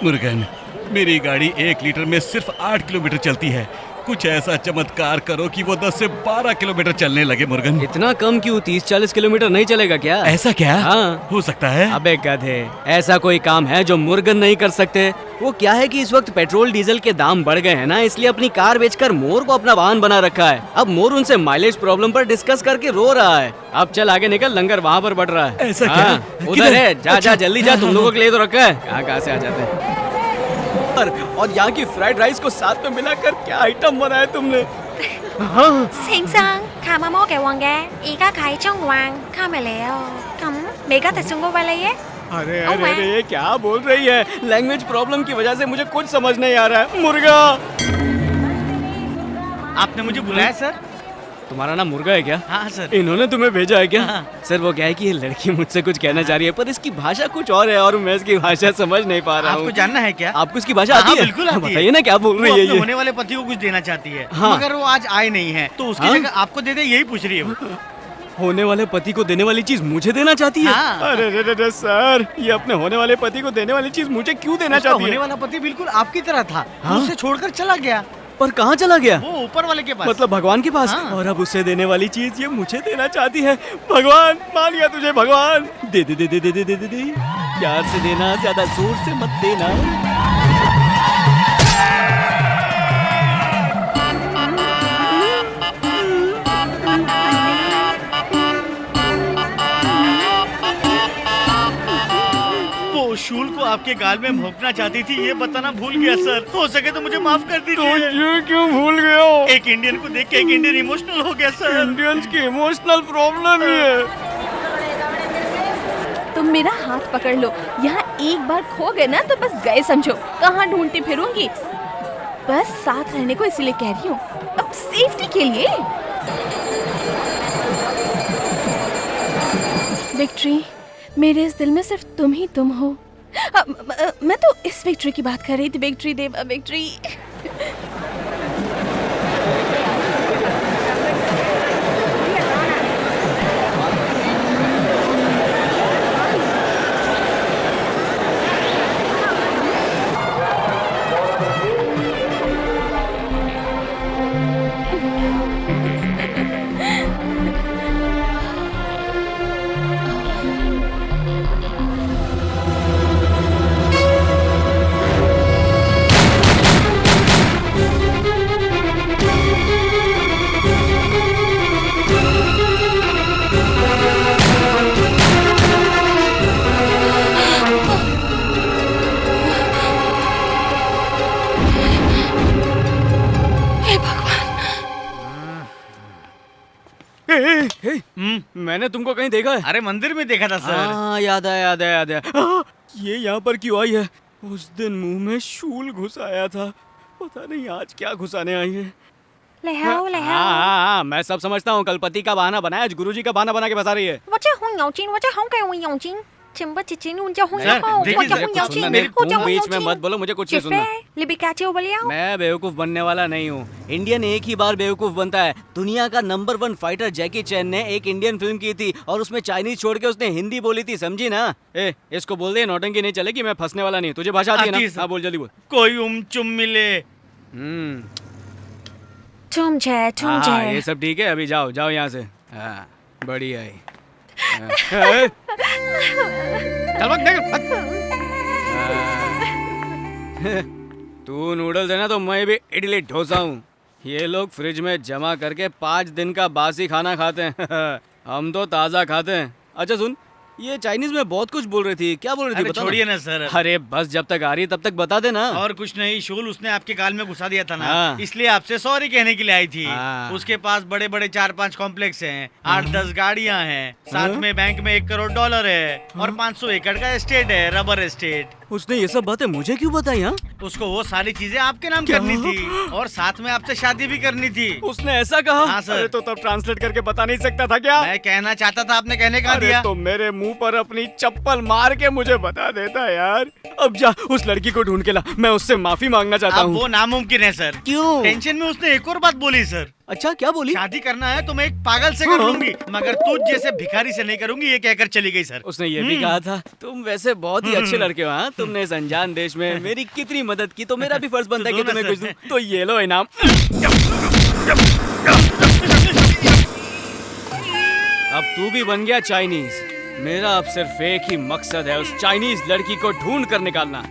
मुर्गन, मेरी गाड़ी 1 लीटर में सिर्फ 8 किलोमीटर चलती है। कुछ ऐसा चमत्कार करो कि वो 10 से 12 किलोमीटर चलने लगे। मुर्गन, इतना कम क्यों? 30-40 किलोमीटर नहीं चलेगा क्या? ऐसा क्या? हाँ, हो सकता है। अबे गधे, ऐसा कोई काम है जो मुर्गन नहीं कर सकते? वो क्या है कि इस वक्त पेट्रोल डीजल के दाम बढ़ गए हैं ना, इसलिए अपनी कार बेचकर मोर को अपना वाहन बना रखा है। अब मोर उनसे माइलेज प्रॉब्लम पर डिस्कस करके रो रहा है। अब चल आगे निकल, लंगर वहाँ पर बढ़ रहा है। ऐसा क्या? उधर है, जा जा जल्दी जा। तुम लोगों के लिए तो रखा है, कहाँ से आ जाते हैं। और यहाँ की फ्राइड राइस को साथ में मिलाकर क्या आइटम बनाया तुमने?先生，卡媽魔嘅王嘅，而家啟中王卡咪嚟哦。咁美加特送個位你嘅？ अरे अरे अरे, ये क्या बोल रही है? लैंग्वेज प्रॉब्लम की वजह से मुझे कुछ समझ नहीं आ रहा है। मुर्गा, आपने मुझे बुलाया सर? तुम्हारा नाम मुर्गा है क्या? हाँ सर। इन्होंने तुम्हें भेजा है क्या? हाँ। सर वो क्या है कि ये लड़की मुझसे कुछ कहना चाह रही है, पर इसकी भाषा कुछ और है और मैं इसकी भाषा समझ नहीं पा रहा हूँ। आपको जानना है क्या? आपको इसकी भाषा आती है? बिल्कुल आती है। बताइए ना क्या बोल रही है ये? होने वाले पति को कुछ देना चाहती है, हाँ। मगर वो आज आए नहीं है, तो उसकी जगह आपको दे दे, यही पूछ रही है वो। होने वाले पति को देने वाली चीज मुझे देना चाहती है? हाँ। अरे सर, ये अपने होने वाले पति को देने वाली चीज मुझे क्यों देना चाहती है? होने वाला पति बिल्कुल आपकी तरह था, उसे छोड़कर चला गया। पर कहाँ चला गया? वो ऊपर वाले के पास। मतलब भगवान के पास। हाँ। और अब उसे देने वाली चीज ये मुझे देना चाहती है। भगवान, मान गया तुझे भगवान। दे दे दे दे दे दे दे दे। प्यार से देना, ज्यादा जोर से मत देना। शूल को आपके गाल में भोंकना चाहती थी, ये बताना भूल गया सर। हो सके तो मुझे माफ कर दीजिए। तो ये क्यों भूल गए हो? एक इंडियन को देख के एक इंडियन इमोशनल हो गया सर। इंडियंस की इमोशनल प्रॉब्लम ही है। तुम मेरा हाथ पकड़ लो, यहाँ एक बार खो गए ना तो बस गए समझो। कहाँ ढूंढती फिरूंगी? बस साथ रहने को इसीलिए कह रही हूँ, अब सेफ्टी के लिए। विक्ट्री, मेरे इस दिल में सिर्फ तुम ही तुम हो। मैं तो इस विक्ट्री की बात कर रही थी। विक्ट्री देवा, विक्ट्री। मैंने तुमको कहीं देखा है? अरे मंदिर में देखा था सर। हाँ, याद आया। ये यहाँ पर क्यों आई है? उस दिन मुंह में शूल घुस आया था, पता नहीं आज क्या घुसाने आई है। हाँ, मैं सब समझता हूँ। कल पति का बहाना बनाया, आज गुरुजी का बहाना बना के फंसा रही है। चिंबा चिचिन उनजा हूं सर, देखिए जरा कुछ सुनना नहीं, तुम बीच में मत बोलो, मुझे कुछ नहीं सुनना। लिबिकाचे बोलिया मैं बेवकूफ बनने वाला नहीं हूँ। इंडियन एक ही बार बेवकूफ बनता है। दुनिया का नंबर 1 फाइटर जैकी चैन ने एक इंडियन फिल्म की थी और उसमें चाइनीज छोड़ के उसने हिंदी बोली थी, समझी ना? ए, इसको बोल दे नौटंकी नहीं चलेगी, मैं फंसने वाला नहीं। तुझे भाषा आती है ना? हाँ बोल, जल्दी बोल। कोई चुम मिले। तुम जे ये सब ठीक है, अभी जाओ जाओ यहाँ से। हाँ, बढ़िया है। चल भाग, तू नूडल्स है ना तो मैं भी इडली डोसा हूँ। ये लोग फ्रिज में जमा करके 5 दिन का बासी खाना खाते हैं। हम तो ताज़ा खाते हैं। अच्छा सुन, ये चाइनीज में बहुत कुछ बोल रही थी, क्या बोल रही थी? बता छोड़िए ना सर। अरे बस, जब तक आ रही तब तक बता देना। और कुछ नहीं, शूल उसने आपके गाल में घुसा दिया था ना, इसलिए आपसे सॉरी कहने के लिए आई थी। उसके पास बड़े बड़े 4-5 कॉम्प्लेक्स हैं, 8-10 गाड़ियां हैं, साथ में बैंक में $1 करोड़ है और 500 एकड़ का एस्टेट है, रबर एस्टेट। उसने ये सब बातें मुझे क्यों बताई? हाँ, उसको वो सारी चीजें आपके नाम करनी थी और साथ में आपसे शादी भी करनी थी। उसने ऐसा कहा? हाँ सर। अरे तो तब ट्रांसलेट करके बता नहीं सकता था क्या? मैं कहना चाहता था, आपने कहने का दिया। तो मेरे मुंह पर अपनी चप्पल मार के मुझे बता देता यार। अब जा उस लड़की को ढूंढ के ला, मैं उससे माफी मांगना चाहता हूँ। वो नामुमकिन है सर। क्यों? टेंशन में उसने एक और बात बोली सर। अच्छा, क्या बोली? शादी करना है तो मैं एक पागल से कर लूंगी, मगर तुझ जैसे भिखारी से नहीं करूंगी, ये कहकर चली गई सर। उसने ये भी कहा था। तुम वैसे बहुत ही अच्छे लड़के हो। हाँ, तुमने इस अनजान देश में मेरी कितनी मदद की, तो मेरा भी फर्ज बनता है कि तुम्हें कुछ दूं। तो ये लो इनाम। अब तू भी बन गया चाइनीज। मेरा अब सिर्फ एक ही मकसद है, उस चाइनीज लड़की को ढूंढ कर निकालना।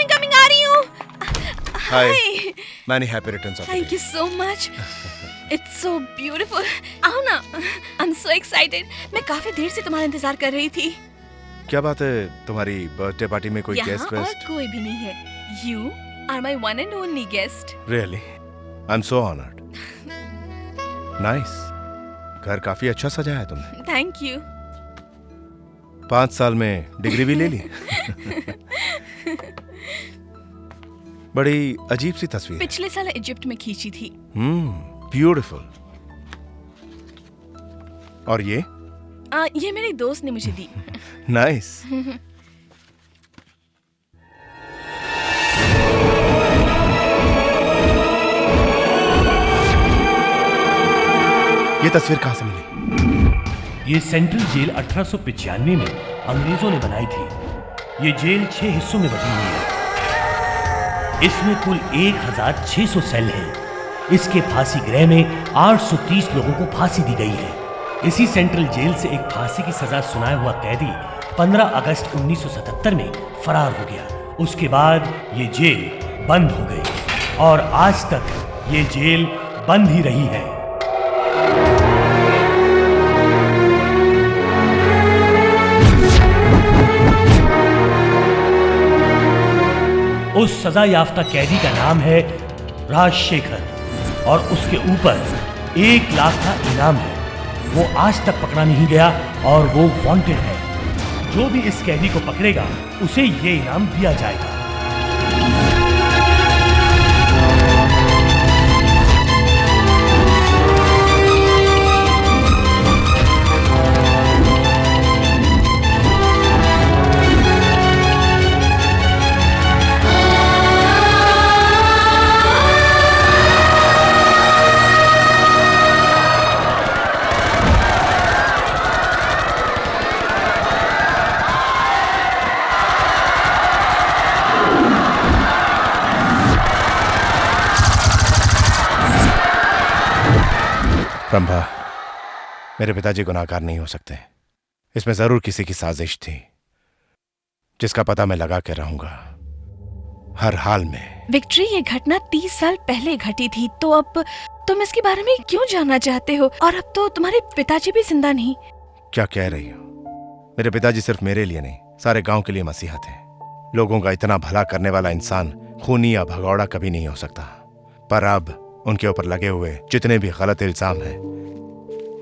कमिंग आ रही हूँ। Hi, many happy returns of the day. Thank you so much, it's so beautiful. आओ ना, आई एम सो एक्साइटेड। मैं काफी देर से तुम्हारा इंतजार कर रही थी। क्या बात है, तुम्हारी बर्थडे पार्टी में कोई गेस्ट यहाँ वेस्ट? और कोई भी नहीं है। You are my one and only guest. Really, I am so honoured. Nice, घर काफी अच्छा सजाया है तुमने। Thank you. 5 साल में डिग्री भी ले ली। बड़ी अजीब सी तस्वीर। पिछले साल इजिप्ट में खींची थी। ब्यूटीफुल। और ये मेरे दोस्त ने मुझे दी। नाइस। ये तस्वीर कहां से मिली? ये सेंट्रल जेल 1895 में अंग्रेजों ने बनाई थी। ये जेल 6 हिस्सों में बटी हुई है। इसमें कुल 1600 सेल हैं। इसके फांसी गृह में 830 लोगों को फांसी दी गई है। इसी सेंट्रल जेल से एक फांसी की सजा सुनाया हुआ कैदी 15 अगस्त 1977 में फरार हो गया। उसके बाद ये जेल बंद हो गई और आज तक ये जेल बंद ही रही है। उस सजा याफ्ता कैदी का नाम है राजशेखर और उसके ऊपर 1 लाख का इनाम है। वो आज तक पकड़ा नहीं गया और वो वांटेड है। जो भी इस कैदी को पकड़ेगा उसे ये इनाम दिया जाएगा। रंभा, मेरे पिताजी गुनाहगार नहीं हो सकते। इसमें जरूर किसी की साजिश थी, जिसका पता मैं लगा के रहूंगा हर हाल में। विक्ट्री, ये घटना 30 साल पहले घटी थी, तो अब तुम इसके बारे में क्यों जानना चाहते हो? और अब तो तुम्हारे पिताजी भी जिंदा नहीं। क्या कह रही हो? मेरे पिताजी सिर्फ मेरे लिए नहीं, सारे गांव के लिए मसीहा थे। लोगों का इतना भला करने वाला इंसान खूनी या भगौड़ा कभी नहीं हो सकता, पर अब उनके ऊपर लगे हुए जितने भी गलत इल्जाम हैं,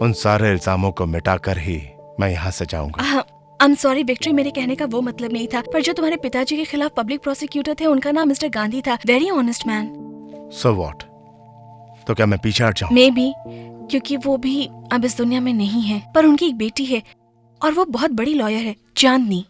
उन सारे इल्जामों को मिटाकर ही मैं यहाँ से जाऊंगा। आई एम सॉरी विक्ट्री, मेरे कहने का वो मतलब नहीं था, पर जो तुम्हारे पिताजी के खिलाफ पब्लिक प्रोसिक्यूटर थे उनका नाम मिस्टर गांधी था। Very honest man. So what? तो क्या मैं पीछे हट जाऊं? मे बी, क्योंकि वो भी अब इस दुनिया में नहीं है, पर उनकी एक बेटी है और वो बहुत बड़ी लॉयर है, चांदनी।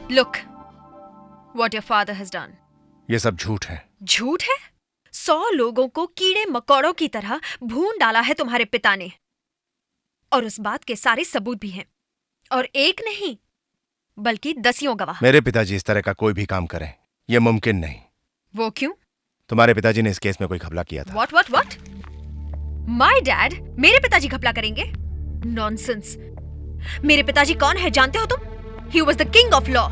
Look, what your father has done. ये सब झूठ है। झूठ है? 100 लोगों को कीड़े मकोड़ों की तरह भून डाला है तुम्हारे पिता ने, और उस बात के सारे सबूत भी हैं, और एक नहीं बल्कि 10 गवाह। मेरे पिताजी इस तरह का कोई भी काम करें, यह मुमकिन नहीं। वो क्यों? तुम्हारे पिताजी ने इस केस में कोई घपला किया था। What? My dad? मेरे पिताजी घपला करेंगे? Nonsense. मेरे पिताजी कौन है जानते हो तुम? He was the king of law.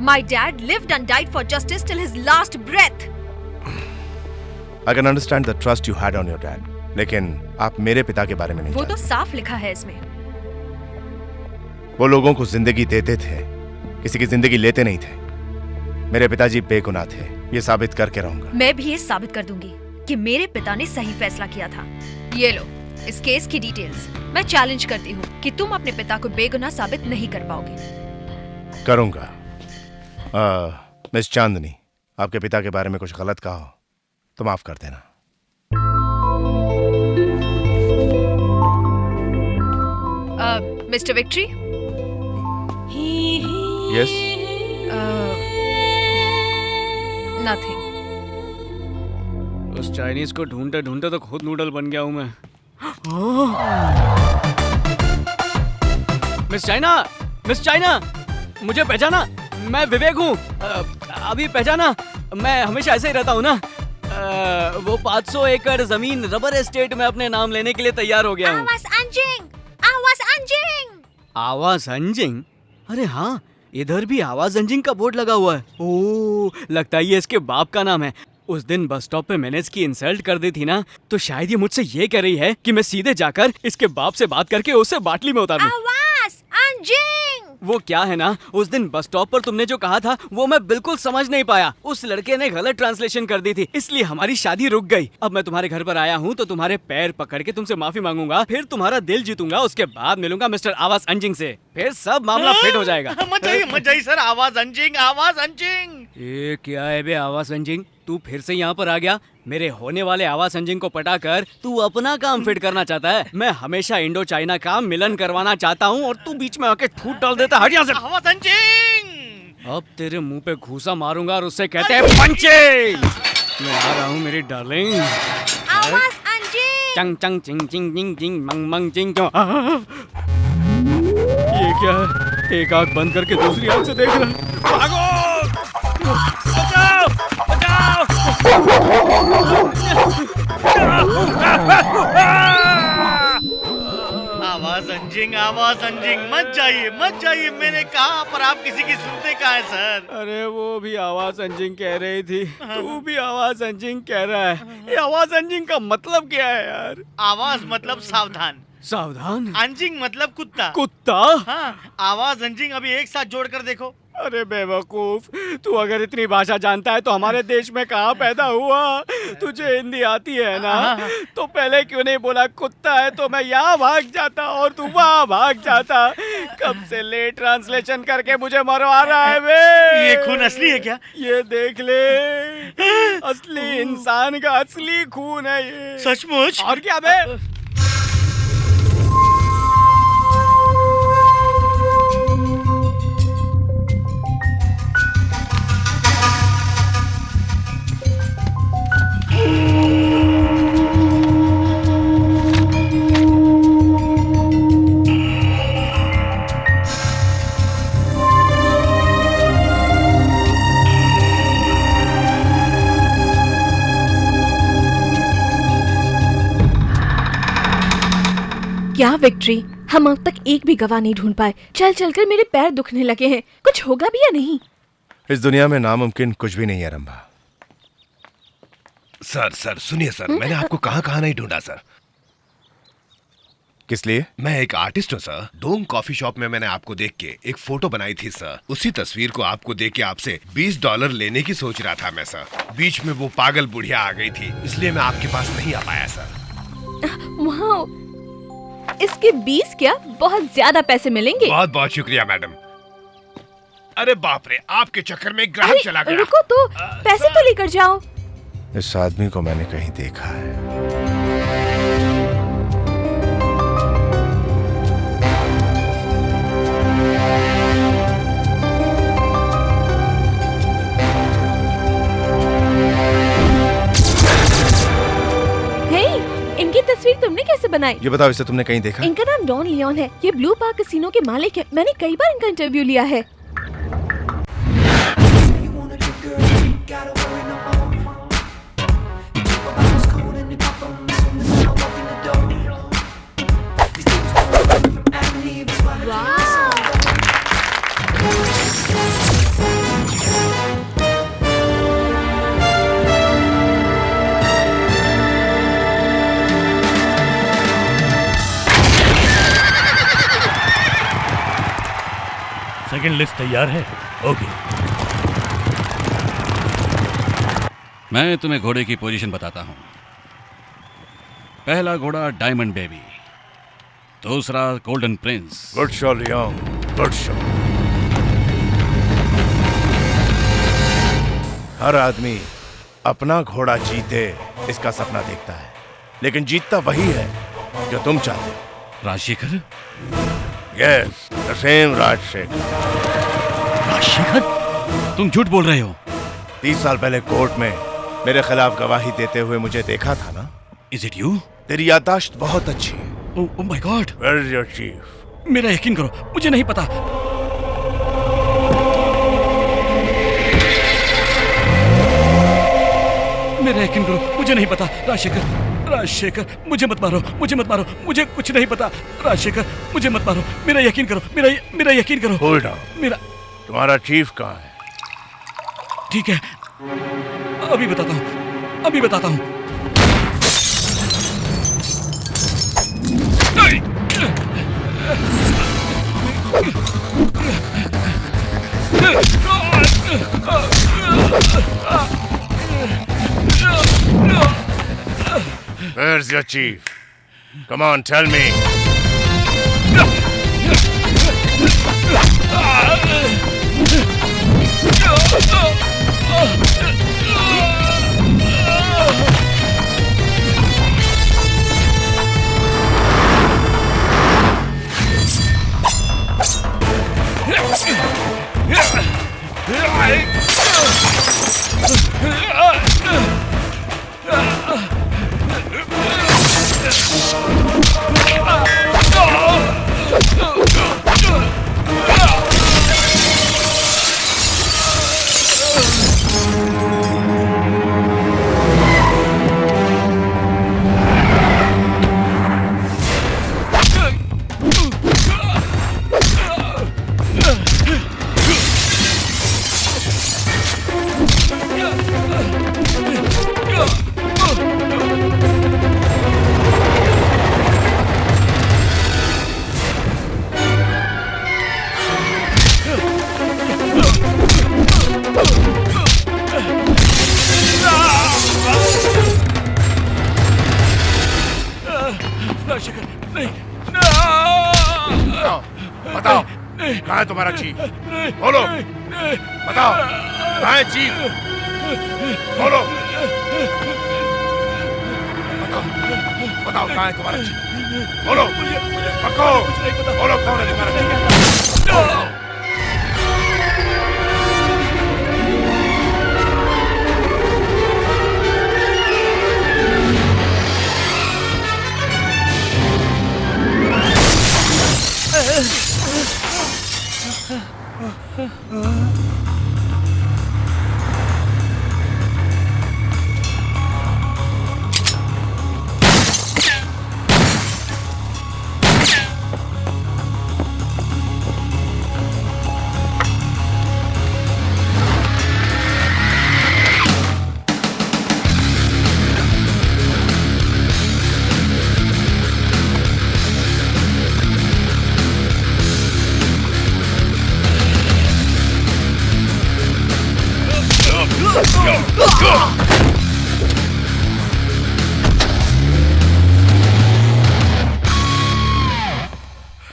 My dad lived and died for justice till his last breath. I can understand the trust you had on your dad, लेकिन आप मेरे पिता के बारे में नहीं वो तो साफ लिखा है इसमें। वो लोगों को जिंदगी देते थे, किसी की जिंदगी लेते नहीं थे। मेरे पिताजी बेगुनाह थे, ये साबित करके रहूंगा। मैं भी ये साबित कर दूंगी कि मेरे पिता ने सही फैसला किया था। ये लो इस केस की डिटेल्स। मैं चैलेंज करती हूँ कि तुम अपने पिता को बेगुनाह साबित नहीं कर पाओगे। करूंगा। मिस चांदनी, आपके पिता के बारे में कुछ गलत कहा हो तो माफ कर देना। Mister victory? यस? नथिंग। उस चाइनीज को ढूंढते ढूंढते तो खुद नूडल बन गया हूं मैं। मिस चाइना, मुझे पहचाना? मैं विवेक हूँ। अभी पहचाना? मैं हमेशा ऐसे ही रहता हूँ ना। वो 500 एकड़ जमीन रबर एस्टेट में अपने नाम लेने के लिए तैयार हो गया हूँ। आवाज अंजिंग? अरे हाँ, इधर भी आवाज अंजिंग का बोर्ड लगा हुआ है। ओह, लगता है ये इसके बाप का नाम है। उस दिन बस स्टॉप पे मैंने इसकी इंसल्ट कर दी थी ना, तो शायद ये मुझसे ये कह रही है कि मैं सीधे जाकर इसके बाप से बात करके उसे बाटली में उतार दूं। आवाज अंजिंग! वो क्या है ना, उस दिन बस स्टॉप पर तुमने जो कहा था वो मैं बिल्कुल समझ नहीं पाया। उस लड़के ने गलत ट्रांसलेशन कर दी थी, इसलिए हमारी शादी रुक गई। अब मैं तुम्हारे घर पर आया हूँ तो तुम्हारे पैर पकड़ के तुमसे माफी मांगूंगा, फिर तुम्हारा दिल जीतूंगा, उसके बाद मिलूंगा मिस्टर आवाज अंजिंग से, फिर सब मामला फिट हो जाएगा। मत जाइए सर। आवाज अंजिंग। ये क्या है बे आवाज अंजिंग? तू फिर से यहाँ पर आ गया? मेरे होने वाले आवाज अंजिंग को पटाकर तू अपना काम फिट करना चाहता है। मैं हमेशा इंडो चाइना का मिलन करवाना चाहता हूँ और तू बीच में आके फूट डाल देता। हट यहाँ से। आवाज अंजिंग! अब तेरे मुंह पे घूसा मारूंगा और उससे कहते हैं पंचे। मैं आ रहा हूँ मेरी डार्लिंग। आवाज अंजिंग! चंग चंग चिंग चिंग चिंग चिंग मंग मंग चिंग। ये क्या है? एक आंख बंद करके दूसरी आंख से देख रहा है। भागो! आवाज अंजिंग मत जाइए। मैंने कहा, पर आप किसी की सुनते कहाँ है सर? अरे वो भी आवाज अंजिंग कह रही थी, तू भी आवाज अंजिंग कह रहा है। ये आवाज अंजिंग का मतलब क्या है यार? आवाज मतलब सावधान। सावधान? अंजिंग मतलब कुत्ता। कुत्ता? हाँ, आवाज अंजिंग अभी एक साथ जोड़कर देखो। अरे बेवकूफ, तू अगर इतनी भाषा जानता है तो हमारे देश में कहाँ पैदा हुआ? तुझे हिंदी आती है ना, तो पहले क्यों नहीं बोला कुत्ता है तो मैं यहाँ भाग जाता और तू वहाँ भाग जाता। कब से ले ट्रांसलेशन करके मुझे मरवा रहा है बे। ये खून असली है क्या? ये देख ले, असली इंसान का असली खून है ये। सचमुच? और क्या बे? क्या विक्ट्री, हम अब तक एक भी गवाह नहीं ढूंढ पाए। चल चल कर मेरे पैर दुखने लगे हैं। कुछ होगा भी या नहीं? इस दुनिया में नामुमकिन कुछ भी नहीं है रंभा। सर सुनिए सर, मैंने आपको कहाँ नहीं ढूंढा सर। किस लिए? मैं एक आर्टिस्ट हूँ सर। डोंग कॉफी शॉप में मैंने आपको देख के एक फोटो बनाई थी सर। उसी तस्वीर को आपको देख के आपसे $20 लेने की सोच रहा था मैं सर। बीच में वो पागल बुढ़िया आ गई थी, इसलिए मैं आपके पास नहीं आ पाया सर। वाह, इसके 20 क्या, बहुत ज्यादा पैसे मिलेंगे। बहुत बहुत शुक्रिया मैडम। अरे बाप रे, आपके चक्कर में ग्राहक चला गया। रुको तो, पैसे तो लेकर जाओ। इस आदमी को मैंने कहीं देखा है। इनकी तस्वीर तुमने कैसे बनाई? ये बताओ, इसे तुमने कहीं देखा? इनका नाम डॉन लियोन है। ये ब्लू पार्क कैसीनो के मालिक है। मैंने कई बार इनका इंटरव्यू लिया है। सेकंड लिस्ट तैयार है? ओके। मैं तुम्हें घोड़े की पोजीशन बताता हूं। पहला घोड़ा डायमंड बेबी, दूसरा golden prince. Good show Leon, good show. हर आदमी अपना घोड़ा जीते इसका सपना देखता है, लेकिन जीतता वही है जो तुम चाहते हो। Rajshekhar? Yes, the same Rajshekhar. Rajshekhar? तुम झूठ बोल रहे हो। 30 साल पहले कोर्ट में मेरे खिलाफ गवाही देते हुए मुझे देखा था ना? Is it you? तेरी याददाश्त बहुत अच्छी है। Oh my God! Where is your chief? मेरा यकीन करो, मुझे नहीं पता। मेरा यकीन करो, मुझे नहीं पता। राजशेखर, मुझे मत मारो, मुझे कुछ नहीं पता। राजशेखर, मुझे मत मारो, मेरा यकीन करो, मेरा यकीन करो। Hold on. तुम्हारा चीफ कहाँ है? ठीक है, अभी बताता हूँ। Where's your chief? Come on, tell me. बताओ, कहाँ है तुम्हारा चीफ? बोलो, बताओ, कहाँ है चीफ? बोलो, बताओ कहाँ है तुम्हारा चीफ? बोलो, पक्को, बोलो कौन है तुम्हारा चीफ?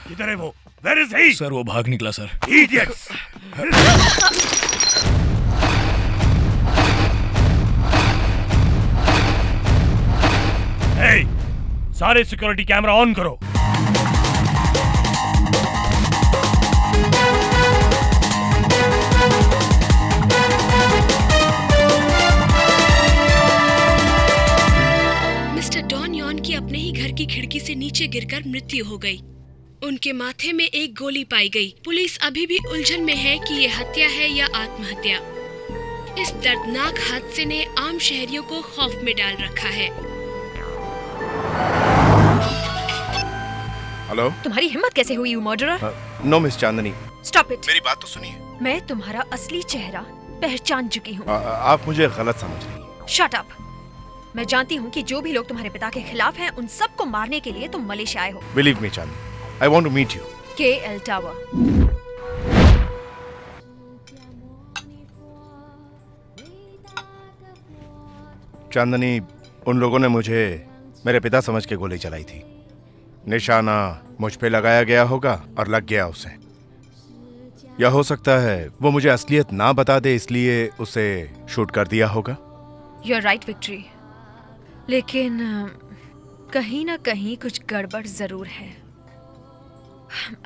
किधर है वो? Where is he? सर वो भाग निकला सर। Idiots! Hey, सारे सिक्योरिटी कैमरा ऑन करो। मिस्टर डॉन यॉन की अपने ही घर की खिड़की से नीचे गिरकर मृत्यु हो गई। उनके माथे में एक गोली पाई गई। पुलिस अभी भी उलझन में है कि ये हत्या है या आत्महत्या। इस दर्दनाक हादसे ने आम शहरियों को खौफ में डाल रखा है। हेलो, तुम्हारी हिम्मत कैसे हुई you murderer? No miss Chandni, stop it. मेरी बात तो सुनिए। मैं तुम्हारा असली चेहरा पहचान चुकी हूँ। आप मुझे गलत समझ रही हैं। Shut up. मैं जानती हूँ कि जो भी लोग तुम्हारे पिता के खिलाफ हैं, उन सबको मारने के लिए तुम मलेशिया आए हो। Believe me Chandni, I want to meet you. KL Tower. चांदनी, उन लोगों ने मुझे मेरे पिता समझ के गोली चलाई थी। निशाना मुझ पे लगाया गया होगा और लग गया उसे। या हो सकता है वो मुझे असलियत ना बता दे, इसलिए उसे शूट कर दिया होगा। You're right, victory. लेकिन कहीं ना कहीं कुछ गड़बड़ जरूर है।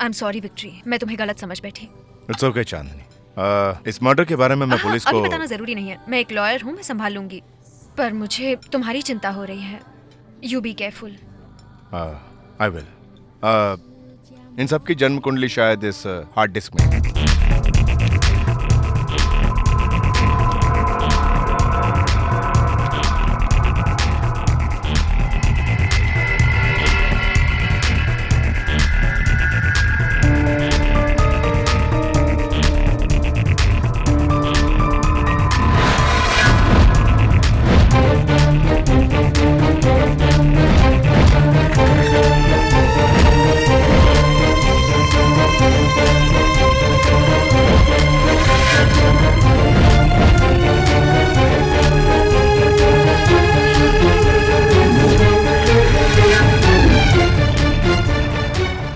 I'm sorry, victory. मैं तुम्हें गलत समझ बैठी। It's okay, चांदनी। इस मर्डर के बारे में मैं पुलिस को अभी बताना जरूरी नहीं है। मैं एक लॉयर हूँ, मैं संभाल लूंगी। पर मुझे तुम्हारी चिंता हो रही है। You be careful. I will. इन सब की जन्म कुंडली शायद इस हार्ड डिस्क में।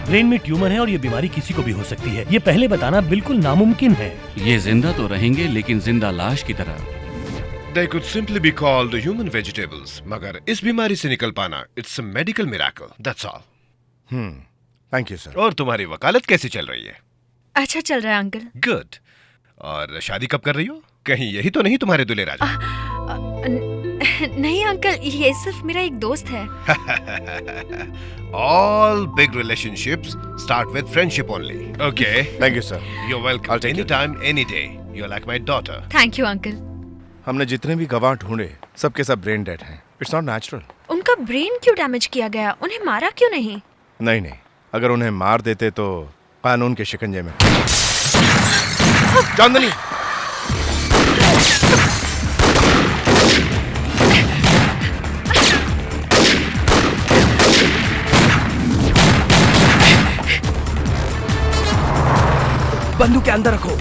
ब्रेन में ट्यूमर है और ये बीमारी किसी को भी हो सकती है। ये पहले बताना बिल्कुल नामुमकिन है। ये जिंदा तो रहेंगे, लेकिन जिंदा लाश की तरह। They could simply be called human vegetables. मगर इस बीमारी से निकल पाना, it's a medical miracle. That's all. Thank you, sir. और तुम्हारी वकालत कैसी चल रही है? अच्छा चल रहा है अंकल। Good. और शादी कब कर रही हो? कहीं यही तो नहीं तुम्हारे दूल्हे राजा? नहीं अंकल, ये सिर्फ मेरा एक दोस्त है। All big relationships start with friendship only. Okay. Thank you, sir. You're welcome. I'll take Anytime, any day. You're like my daughter. Thank you uncle. हमने जितने भी गवाह ढूंढे, सबके सब ब्रेन डेड हैं। It's not natural. उनका ब्रेन क्यों डैमेज किया गया? उन्हें मारा क्यों नहीं? नहीं, अगर उन्हें मार देते तो कानून के शिकंजे में। चांदनी, बंदूक के अंदर रखो।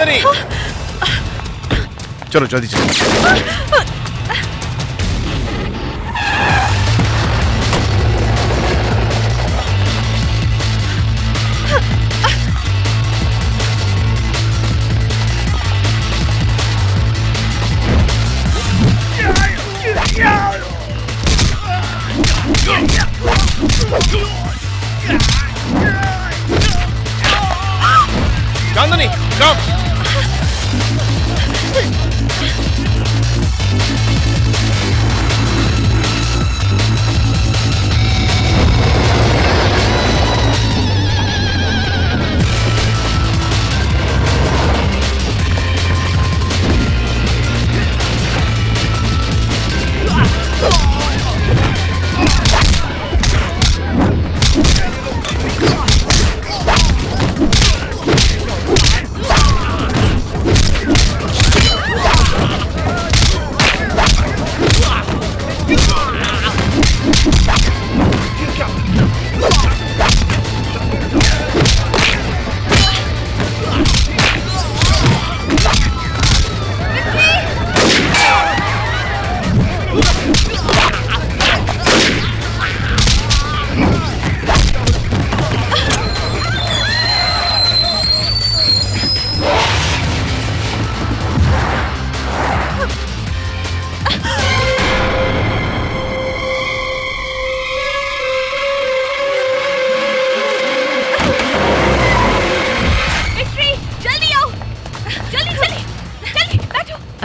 चांदनी, चलो जल्दी चलो। चांदनी, कम।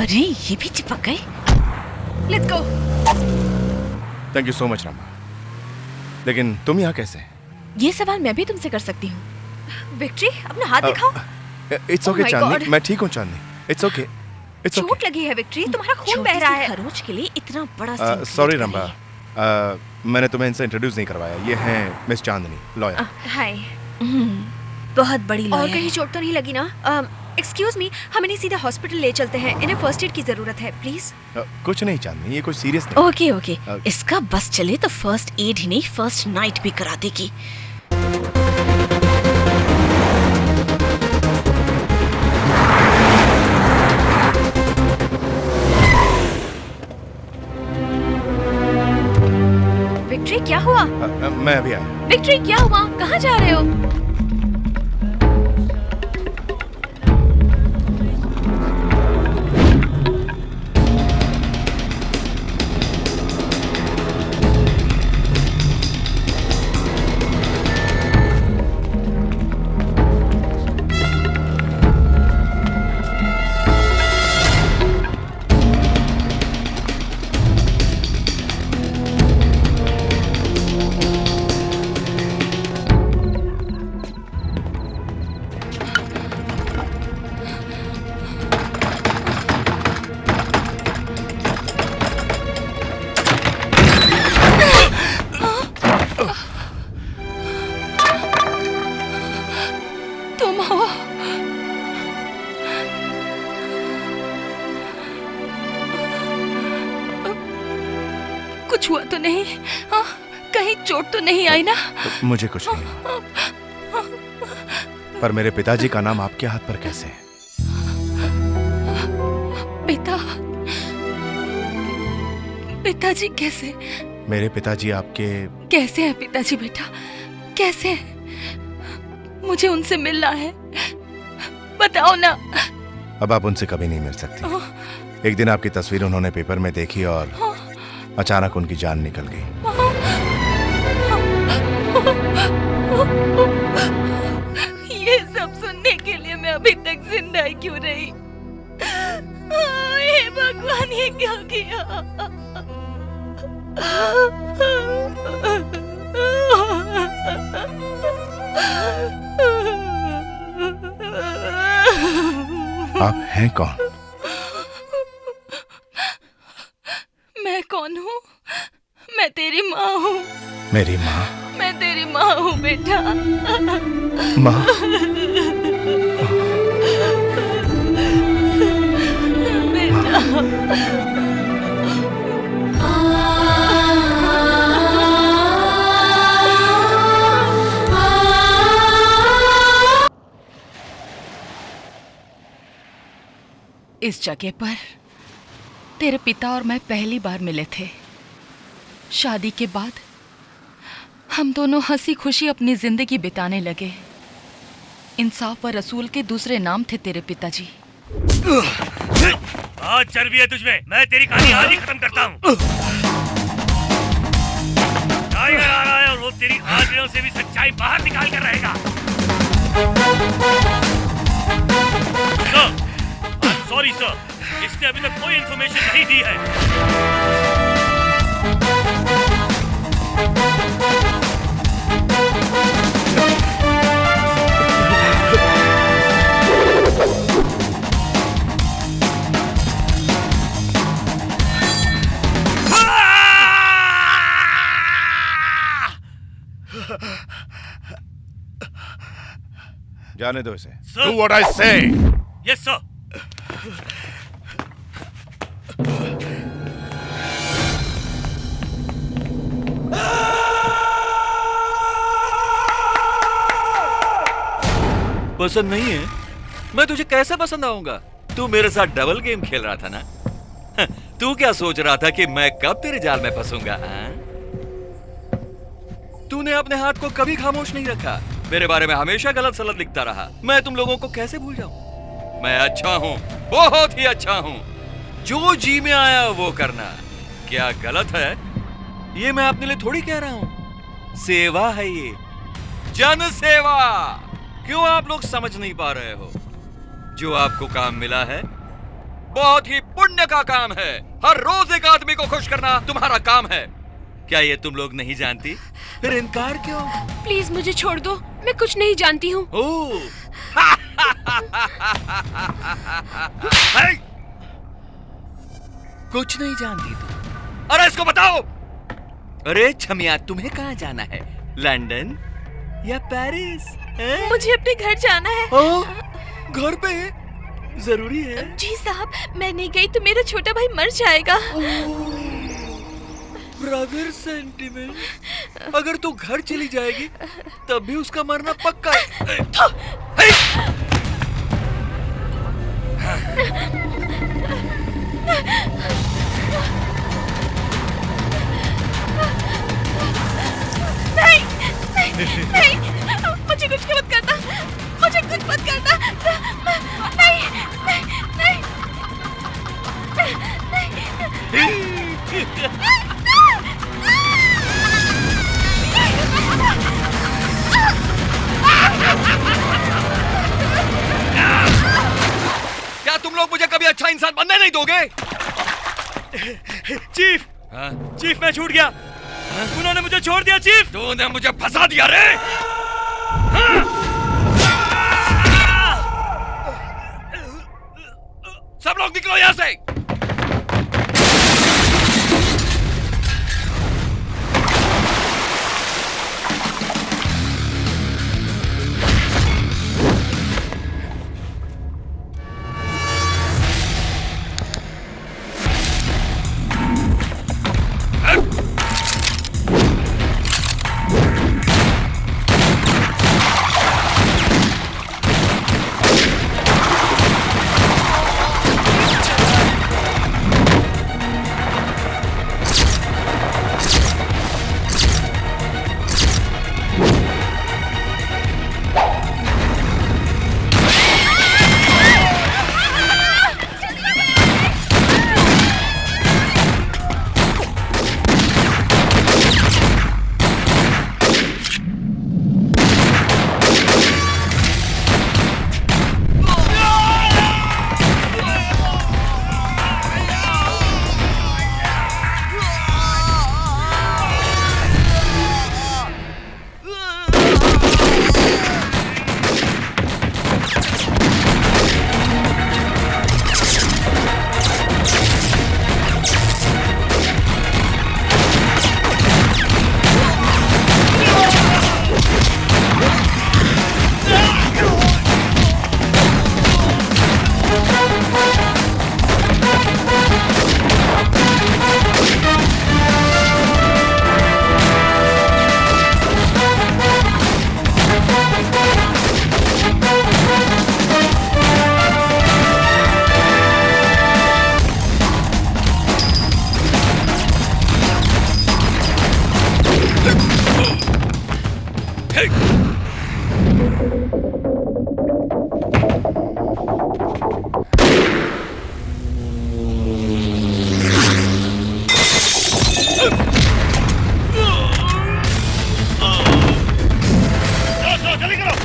अरे ये भी चिपक गए। Let's go. Thank you so much Rama, लेकिन तुम यहाँ कैसे? ये सवाल मैं भी तुमसे कर सकती हूँ। विक्ट्री, अपना हाथ दिखाओ। इट्स ओके चांदनी, मैं ठीक हूँ चांदनी, इट्स ओके, इट्स ओके। चोट लगी है विक्ट्री, तुम्हारा खून बह रहा है। खरोच के लिए इतना बड़ा सीन। सॉरी रामा, मैंने तुम्हें इनसे इंट्रोड्यूस नहीं करवाया। ये हैं मिस चांदनी, लॉयर। हाय। बहुत बड़ी लॉयर। और कहीं चोट तो नहीं लगी ना? एक्सक्यूज मी, हम इन्हें सीधा हॉस्पिटल ले चलते हैं, इन्हें फर्स्ट एड की जरूरत है, प्लीज। कुछ नहीं चांदनी, ये कोई सीरियस नहीं। ओके ओके, इसका बस चले तो फर्स्ट एड ही नहीं, फर्स्ट नाइट भी करा देगी। विक्ट्री, क्या हुआ? मैं अभी आया। विक्ट्री, क्या हुआ? कहाँ जा रहे हो? कुछ हुआ तो नहीं? हाँ, कहीं चोट तो नहीं आई ना? मुझे कुछ नहीं, पर मेरे पिताजी का नाम आपके हाथ पर कैसे है? पिताजी कैसे? मेरे पिताजी आपके कैसे हैं पिताजी बेटा? कैसे हैं? मुझे उनसे मिलना है, बताओ ना। अब आप उनसे कभी नहीं मिल सकती। एक दिन आपकी तस्वीर उन्होंने पेपर में देखी और अचानक उनकी जान निकल गई। ये सब सुनने के लिए मैं अभी तक जिंदा क्यों रही? हे भगवान, ये क्या किया? आप हैं कौन? मैं कौन हूँ? मैं तेरी माँ हूँ। मेरी माँ? मैं तेरी माँ हूँ बेटा। माँ? बेटा। इस जगह पर तेरे पिता और मैं पहली बार मिले थे। शादी के बाद हम दोनों हंसी खुशी अपनी जिंदगी बिताने लगे। इंसाफ व रसूल के दूसरे नाम थे तेरे पिताजी। आज चर्बी है तुझमें, मैं तेरी कहानी आज ही खत्म करता हूँ। टाइगर आ रहा है और वो तेरी आंखों से भी सच्चाई बाहर निकाल कर रहेगा। सर, सॉरी सर, इसने अभी तक कोई इंफॉर्मेशन नहीं दी है। जाने दो इसे। Do what I say. Yes, sir. पसंद नहीं है? मैं तुझे कैसे पसंद आऊंगा? तू मेरे साथ डबल गेम खेल रहा था ना? तू क्या सोच रहा था कि मैं कब तेरे जाल में फंसूंगा? तूने अपने हाथ को कभी खामोश नहीं रखा। मेरे बारे में हमेशा गलत सलत लिखता रहा। मैं तुम लोगों को कैसे भूल जाऊं? मैं अच्छा हूं, बहुत ही अच्छा हूं। जो जी में आया वो करना क्या गलत है? ये मैं अपने लिए थोड़ी कह रहा हूं। सेवा है ये, जन सेवा। क्यों आप लोग समझ नहीं पा रहे हो? जो आपको काम मिला है बहुत ही पुण्य का काम है। हर रोज एक आदमी को खुश करना तुम्हारा काम है। क्या ये तुम लोग नहीं जानती? फिर इनकार क्यों? प्लीज मुझे छोड़ दो, मैं कुछ नहीं जानती हूँ। कुछ नहीं जानती तुम? अरे इसको बताओ। अरे छमिया, तुम्हें कहाँ जाना है? लंदन या पेरिस? मुझे अपने घर जाना है। घर पे जरूरी है? जी साहब, मैं नहीं गई तो मेरा छोटा भाई मर जाएगा। Brother sentiment. अगर तू घर चली जाएगी तब भी उसका मरना पक्का है। नहीं, नहीं, नहीं, मुझे कुछ मत करना, मुझे कुछ मत करना। नहीं, नहीं, नहीं, क्या तुम लोग मुझे कभी अच्छा इंसान बनने नहीं दोगे? चीफ, चीफ मैं छूट गया। उन्होंने मुझे छोड़ दिया चीफ। तूने मुझे फंसा दिया रे। सब लोग निकलो यहाँ से। जल्दी करो।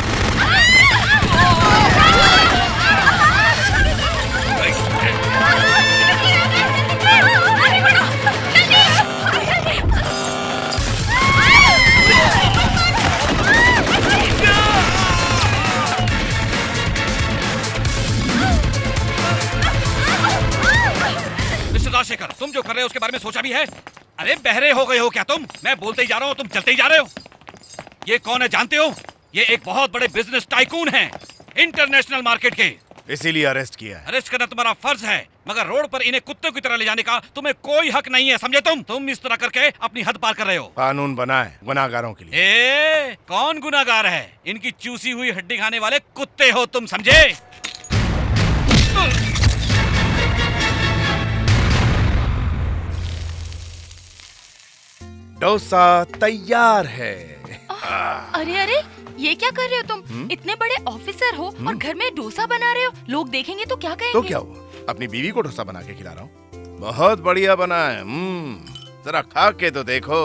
शेखर, तुम जो कर रहे हो उसके बारे में सोचा भी है? अरे बहरे हो गए हो क्या तुम? मैं बोलते ही जा रहा हूँ, तुम चलते ही जा रहे हो। ये कौन है जानते हो? ये एक बहुत बड़े बिजनेस टाइकून हैं, इंटरनेशनल मार्केट के। इसीलिए अरेस्ट किया है। अरेस्ट करना तुम्हारा फर्ज है, मगर रोड पर इन्हें कुत्तों की तरह ले जाने का तुम्हें कोई हक नहीं है, समझे तुम इस तरह करके अपनी हद पार कर रहे हो। कानून बना है गुनाहगारों के लिए। कौन गुनाहगार है? इनकी चूसी हुई हड्डी खाने वाले कुत्ते हो तुम, समझे? डोसा तैयार है। अरे अरे, ये क्या कर रहे हो तुम? इतने बड़े ऑफिसर हो और घर में डोसा बना रहे हो। लोग देखेंगे तो क्या कहेंगे? तो क्या हुआ, अपनी बीवी को डोसा बना के खिला रहा हूँ। बहुत बढ़िया बना है। जरा खा के तो देखो।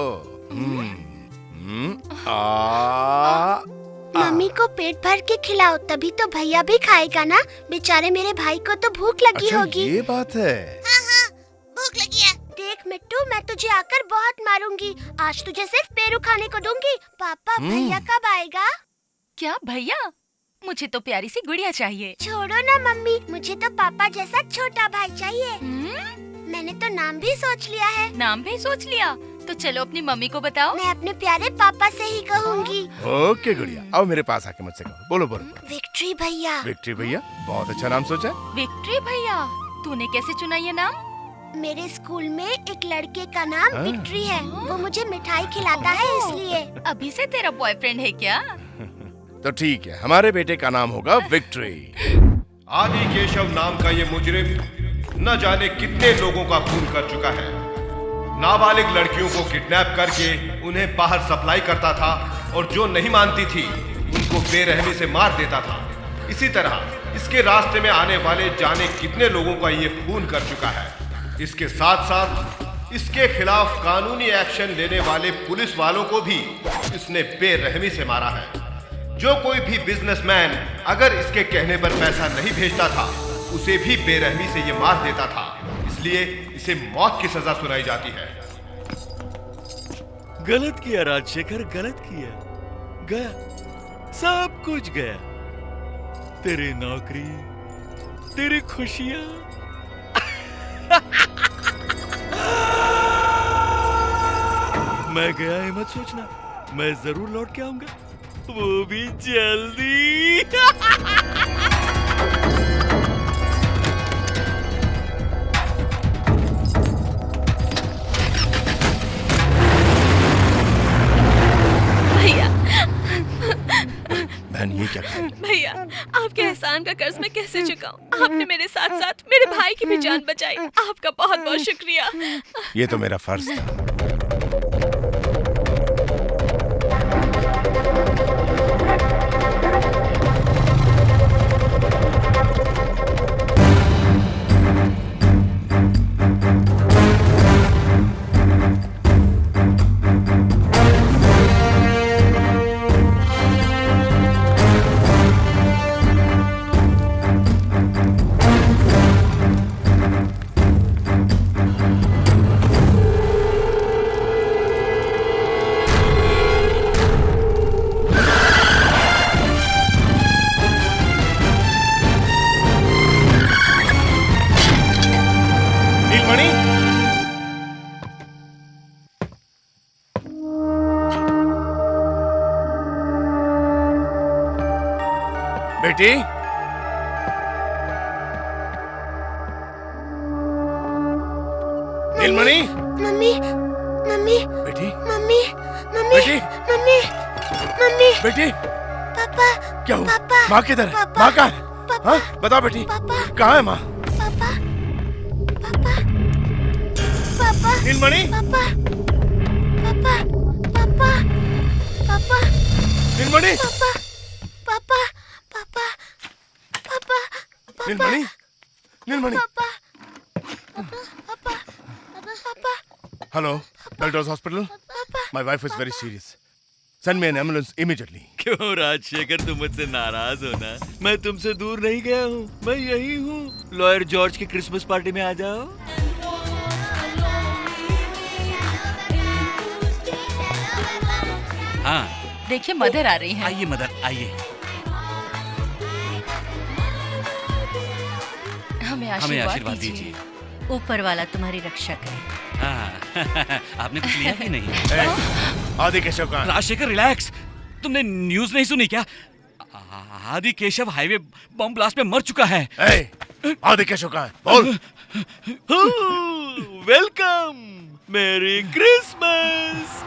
मम्मी को पेट भर के खिलाओ, तभी तो भैया भी खाएगा ना। बेचारे मेरे भाई को तो भूख लगी होगी। ये बात है। हाँ, भूख लगी है। देख मिट्टू, मैं तुझे आकर बहुत मारूंगी। आज तुझे सिर्फ पेरू खाने को दूंगी। पापा, भैया कब आएगा? क्या भैया? मुझे तो प्यारी सी गुड़िया चाहिए। छोड़ो ना मम्मी, मुझे तो पापा जैसा छोटा भाई चाहिए। मैंने तो नाम भी सोच लिया है। नाम भी सोच लिया? तो चलो अपनी मम्मी को बताओ। मैं अपने प्यारे पापा से ही कहूँगी। ओके गुड़िया, आओ मेरे पास आके मुझसे कहो। बोलो बोलो। विक्ट्री भैया। विक्ट्री भैया, बहुत अच्छा नाम सोचा है। विक्ट्री भैया, तूने कैसे चुना ये नाम? मेरे स्कूल में एक लड़के का नाम विक्ट्री है। वो मुझे मिठाई खिलाता है, इसलिए। अभी से तेरा बॉयफ्रेंड है क्या? तो ठीक है, हमारे बेटे का नाम होगा विक्ट्री। आदि केशव नाम का ये मुजरिम न जाने कितने लोगों का खून कर चुका है। नाबालिग लड़कियों को किडनैप करके उन्हें बाहर सप्लाई करता था और जो नहीं मानती थी उनको बेरहमी से मार देता था। इसी तरह इसके रास्ते में आने वाले जाने कितने लोगों का ये खून कर चुका है। इसके साथ साथ इसके खिलाफ कानूनी एक्शन लेने वाले पुलिस वालों को भी इसने बेरहमी से मारा है। जो कोई भी बिजनेसमैन अगर इसके कहने पर पैसा नहीं भेजता था, उसे भी बेरहमी से ये मार देता था। इसलिए इसे मौत की सजा सुनाई जाती है। गलत किया राजशेखर, गलत किया। गया, सब कुछ गया। तेरी नौकरी, तेरी खुशियां। मैं गया है मत सोचना, मैं जरूर लौट के आऊंगा, वो भी जल्दी। भैया, बहन ये क्या? भैया, आपके एहसान का कर्ज मैं कैसे चुकाऊं? आपने मेरे साथ साथ मेरे भाई की भी जान बचाई। आपका बहुत बहुत शुक्रिया। ये तो मेरा फर्ज था। बेटी, नीलमणि। मम्मी, मम्मी, बेटी, मम्मी, मम्मी, बेटी, मम्मी, मम्मी, बेटी, पापा, क्या हुआ? पापा, माँ किधर है? माँ कहाँ है? हाँ, बताओ बेटी, कहाँ है माँ? पापा, पापा, पापा, नीलमणि, पापा, पापा, पापा, पापा, नीलमणि, पापा पापा पापा पापा पापा नीलमणि, नीलमणि। पापा पापा पापा hello, Belters hospital. My wife is very serious. Send me an ambulance immediately. क्यों राजशेखर, तुम मुझसे नाराज हो ना? मैं तुमसे दूर नहीं गया हूँ, मैं यही हूँ। लॉयर जॉर्ज की क्रिसमस पार्टी में आ जाओ। हाँ देखिए मदर आ रही हैं। आइए मदर, आइए। हमें हमें आशीर्वाद आशीर्वाद दीजिए। ऊपर वाला तुम्हारी रक्षा करे। हाँ आपने कुछ लिया कि नहीं? आदि केशव का। राजशेखर रिलैक्स, तुमने न्यूज नहीं सुनी क्या? आदि केशव हाईवे बम ब्लास्ट में मर चुका है। आदि केशव का है, बोल। वेलकम, मेरी क्रिसमस।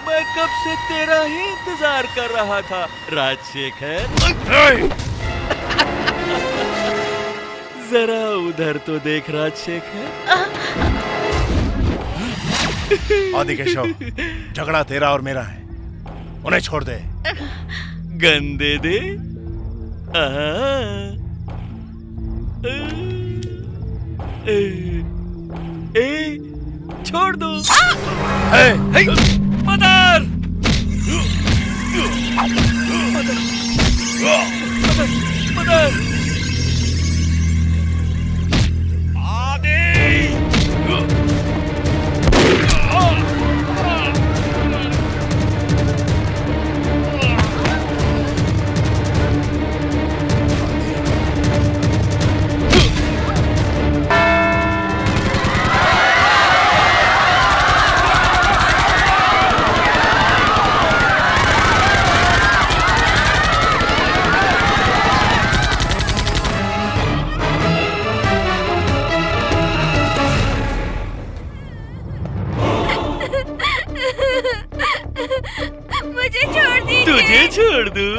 मैं कब से तेरा ही इंतजार कर रहा था राजशेखर। जरा उधर तो देख राजशेखर। आदि केशव, झगड़ा तेरा और मेरा है, उन्हें छोड़ दे। गंदे दे। छोड़ दो। मदर! मदर! मुझे छोड़ दीजिए। तुझे छोड़ दूं?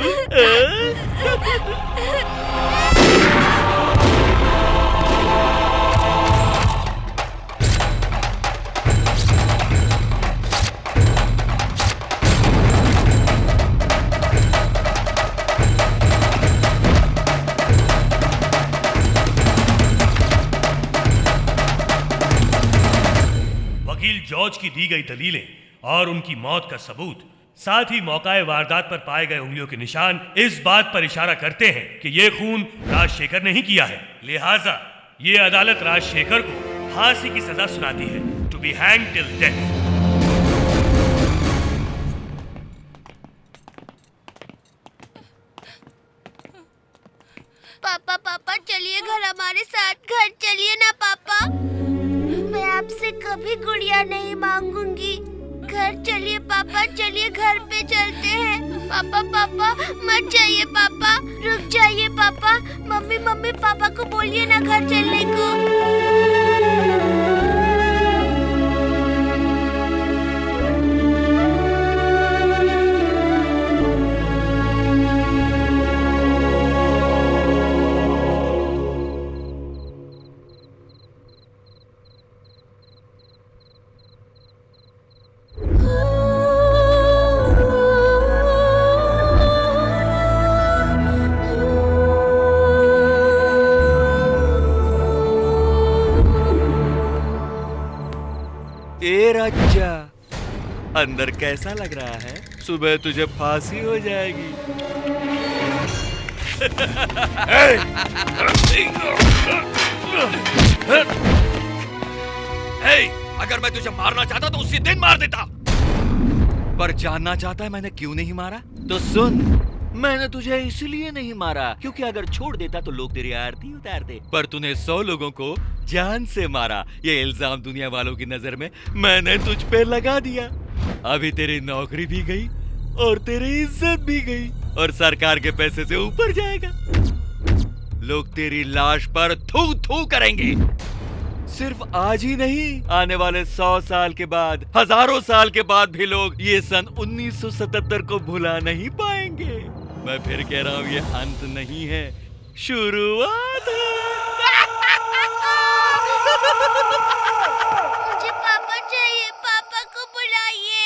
वकील जॉर्ज की दी गई दलीलें और उनकी मौत का सबूत, साथ ही मौकाए वारदात पर पाए गए उंगलियों के निशान इस बात पर इशारा करते हैं कि ये खून राजशेखर ने ही किया है। लिहाजा ये अदालत राजशेखर को फांसी की सजा सुनाती है, to be hanged till death. Papa papa चलिए घर हमारे साथ, घर चलिए ना पापा। मैं आपसे कभी गुड़िया नहीं मांगूंगी। घर चलिए पापा, चलिए घर पे चलते हैं। पापा पापा मत जाइए पापा, रुक जाइए पापा। मम्मी मम्मी पापा को बोलिए ना घर चलने को। ए राजा, अंदर कैसा लग रहा है? सुबह तुझे फांसी हो जाएगी। अगर मैं तुझे मारना चाहता तो उसी दिन मार देता, पर जानना चाहता है मैंने क्यों नहीं मारा? तो सुन, मैंने तुझे इसलिए नहीं मारा क्योंकि अगर छोड़ देता तो लोग तेरी आरती उतारते, पर तूने 100 लोगों को जान से मारा। ये इल्जाम दुनिया वालों की नजर में मैंने तुझ पे लगा दिया। अभी तेरी नौकरी भी गई और तेरी इज्जत भी गई और सरकार के पैसे से ऊपर जाएगा। लोग तेरी लाश पर थू थू करेंगे। सिर्फ आज ही नहीं, आने वाले 100 साल के बाद, हजारों साल के बाद भी लोग ये सन 1977 को भुला नहीं पाएंगे। मैं फिर कह रहा हूँ, ये अंत नहीं है, शुरुआत है। मुझे पापा चाहिए, पापा को बुलाइए।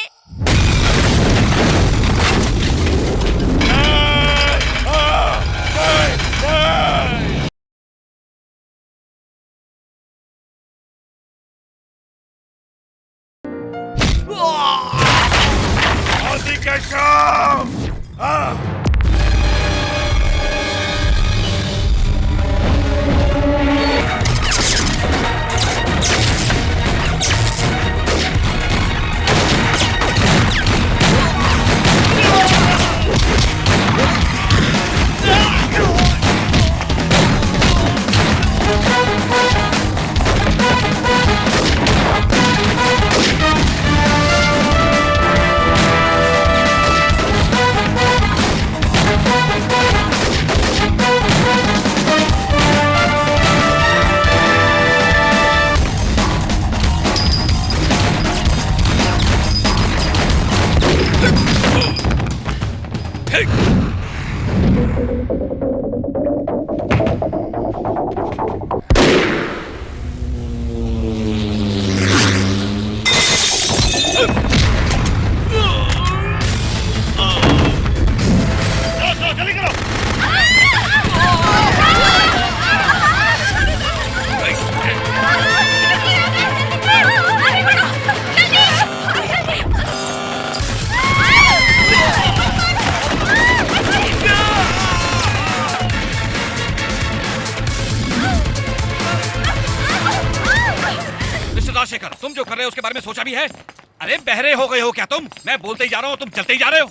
शेखर, तुम जो कर रहे हो उसके बारे में सोचा भी है? अरे बहरे हो गए हो क्या तुम? मैं बोलते ही जा रहा हूँ, तुम चलते ही जा रहे हो।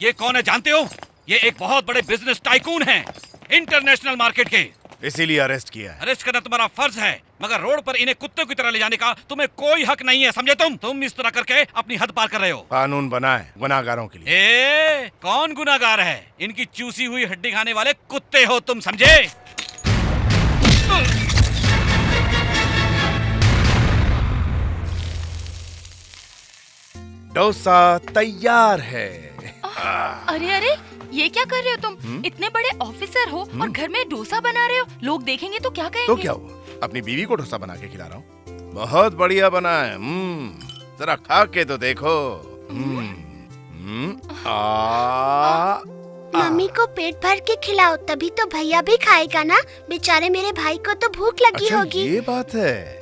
ये कौन है जानते हो? ये एक बहुत बड़े बिजनेस टाइकून हैं, इंटरनेशनल मार्केट के। इसीलिए अरेस्ट किया है। अरेस्ट करना तुम्हारा फर्ज है, मगर रोड पर इन्हें कुत्तों की तरह ले जाने का तुम्हें कोई हक नहीं है, समझे तुम इस तरह करके अपनी हद पार कर रहे हो। कानून बना है गुनाहगारों के लिए। कौन गुनाहगार है? इनकी चूसी हुई हड्डी खाने वाले कुत्ते हो तुम, समझे? डोसा तैयार है। अरे अरे, ये क्या कर रहे हो तुम? इतने बड़े ऑफिसर हो और घर में डोसा बना रहे हो। लोग देखेंगे तो क्या कहेंगे? तो क्या हुआ, अपनी बीवी को डोसा बना के खिला रहा हूँ। बहुत बढ़िया बना है। जरा खा के तो देखो। मम्मी को पेट भर के खिलाओ, तभी तो भैया भी खाएगा ना। बेचारे मेरे भाई को तो भूख लगी होगी। ये बात है।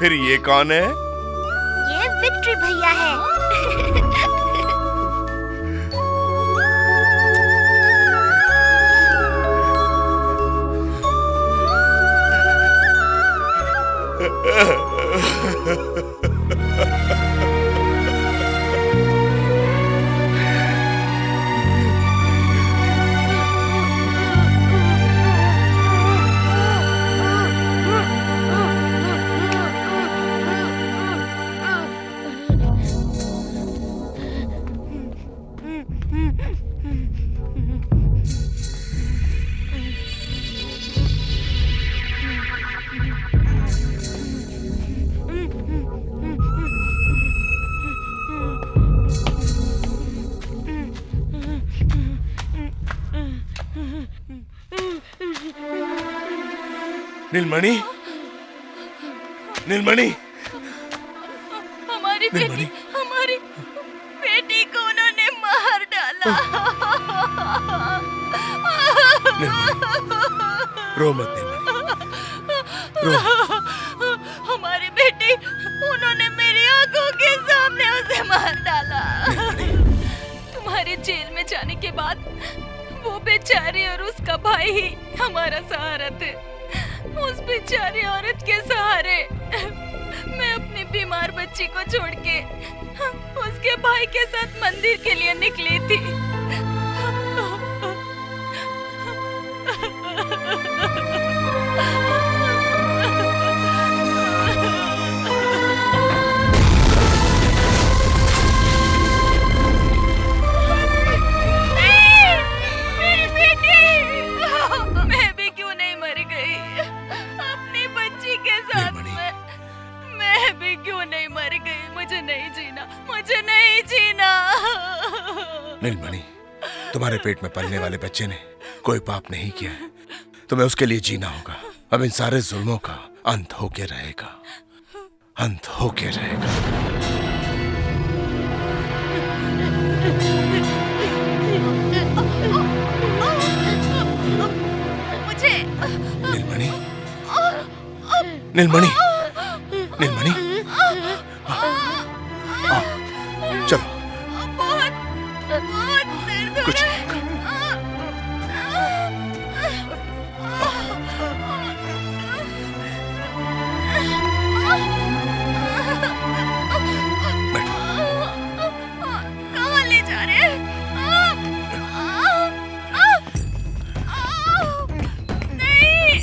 फिर ये कौन है? ये विक्ट्री भैया है। नीलमणि, नीलमणि, हमारी नीलमणि, बेटी को उन्होंने मार डाला। रो मत नीलमणि, रो। हमारी बेटी, उन्होंने मेरी आंखों के सामने उसे मार डाला। तुम्हारे जेल में जाने के बाद वो बेचारी और उसका भाई ही हमारा सहारा थे। उस बेचारी औरत के सहारे मैं अपनी बीमार बच्ची को छोड़ के उसके भाई के साथ मंदिर के लिए निकली थी। मेरी बेटी, मैं भी क्यों नहीं मर गई अपनी बच्ची के साथ में? मैं भी क्यों नहीं मर गई? मुझे नहीं जीना, मुझे नहीं जीना। नीलमणि, तुम्हारे पेट में पलने वाले बच्चे ने कोई पाप नहीं किया है। तुम्हें उसके लिए जीना होगा। अब इन सारे जुल्मों का अंत होके रहेगा, अंत होके रहेगा। मुझे नीलमणि, नीलमणि, नीलमणि, चलो। बहुत दर्द हो कुछ रहा है। कहाँ ले जा रहे हैं? नहीं।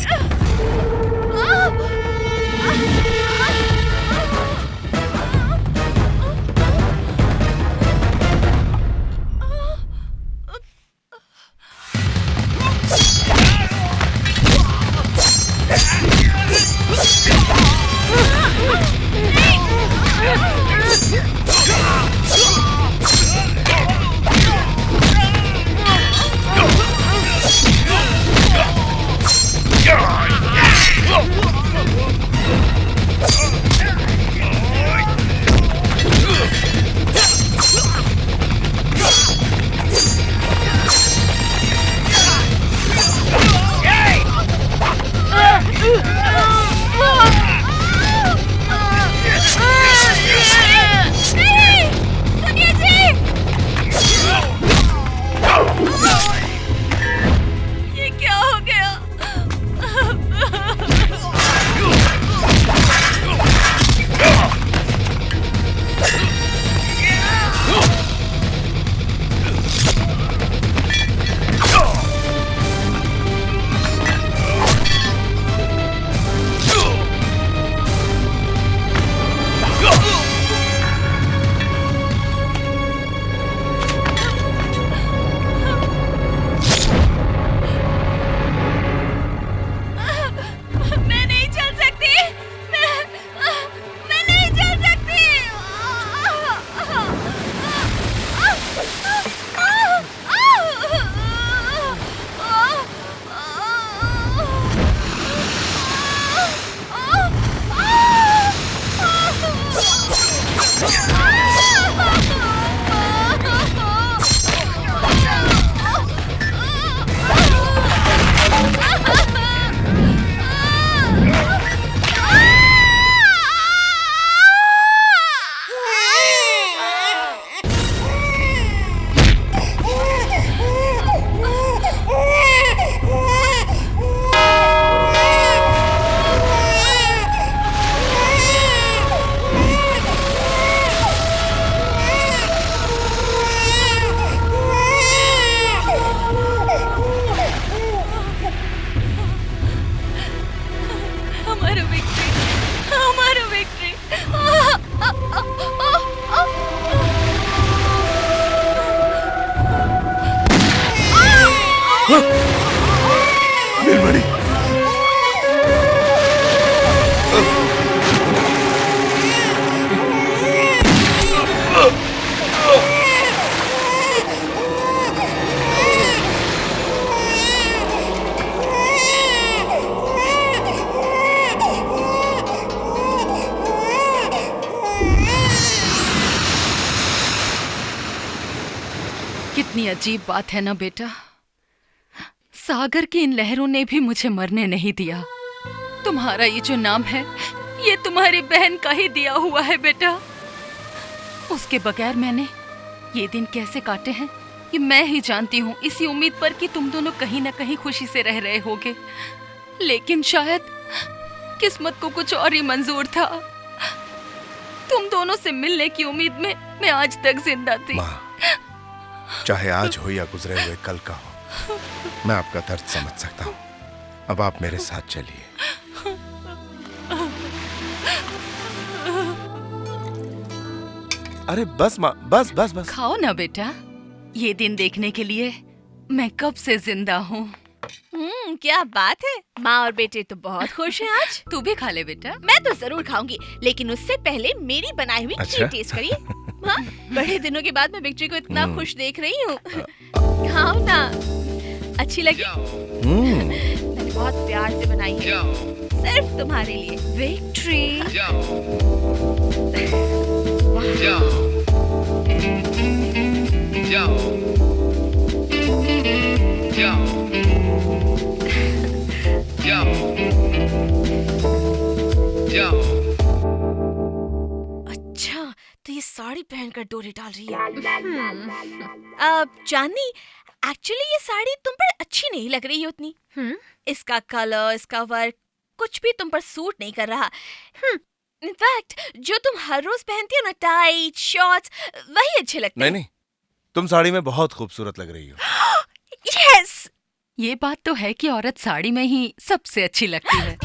कितनी अजीब बात है ना बेटा, सागर की इन लहरों ने भी मुझे मरने नहीं दिया। तुम्हारा ये जो नाम है, ये तुम्हारी बहन का ही दिया हुआ है बेटा। उसके बगैर मैंने ये दिन कैसे काटे हैं, ये मैं ही जानती हूँ, इसी उम्मीद पर कि तुम दोनों कहीं ना कहीं खुशी से रह रहे होगे। लेकिन शायद किस्मत को कुछ और ही मंजूर था। तुम दोनों से मिलने की उम्मीद में मैं आज तक जिंदा थी। माँ, चाहे आज हो या गुजरे हुए कल का हो, मैं आपका दर्द समझ सकता हूँ। अब आप मेरे साथ चलिए। अरे बस माँ, बस बस बस। खाओ ना बेटा, ये दिन देखने के लिए मैं कब से जिंदा हूँ। क्या बात है, माँ और बेटे तो बहुत खुश हैं आज। तू भी खा ले बेटा। मैं तो जरूर खाऊंगी, लेकिन उससे पहले मेरी बनाई हुई खीर टेस्ट करिए। हाँ, बड़े दिनों के बाद मैं विक्ट्री को इतना खुश देख रही हूँ। खाओ ना, अच्छी लगी? मैंने बहुत प्यार से बनाई है, सिर्फ तुम्हारे लिए। विक्ट्री। अच्छा, तो ये साड़ी पहनकर डोरी डाल रही है। चांदनी, एक्चुअली ये साड़ी तुम पर अच्छी नहीं लग रही है उतनी। इसका कलर, इसका वर्क, कुछ भी तुम पर सूट नहीं कर रहा। इनफैक्ट जो तुम हर रोज पहनती हो ना, टाइट शॉर्ट्स, वही अच्छे लगते हैं। नहीं, तुम साड़ी में बहुत खूबसूरत लग रही हो। यस, ये बात तो है कि औरत साड़ी में ही सबसे अच्छी लगती है।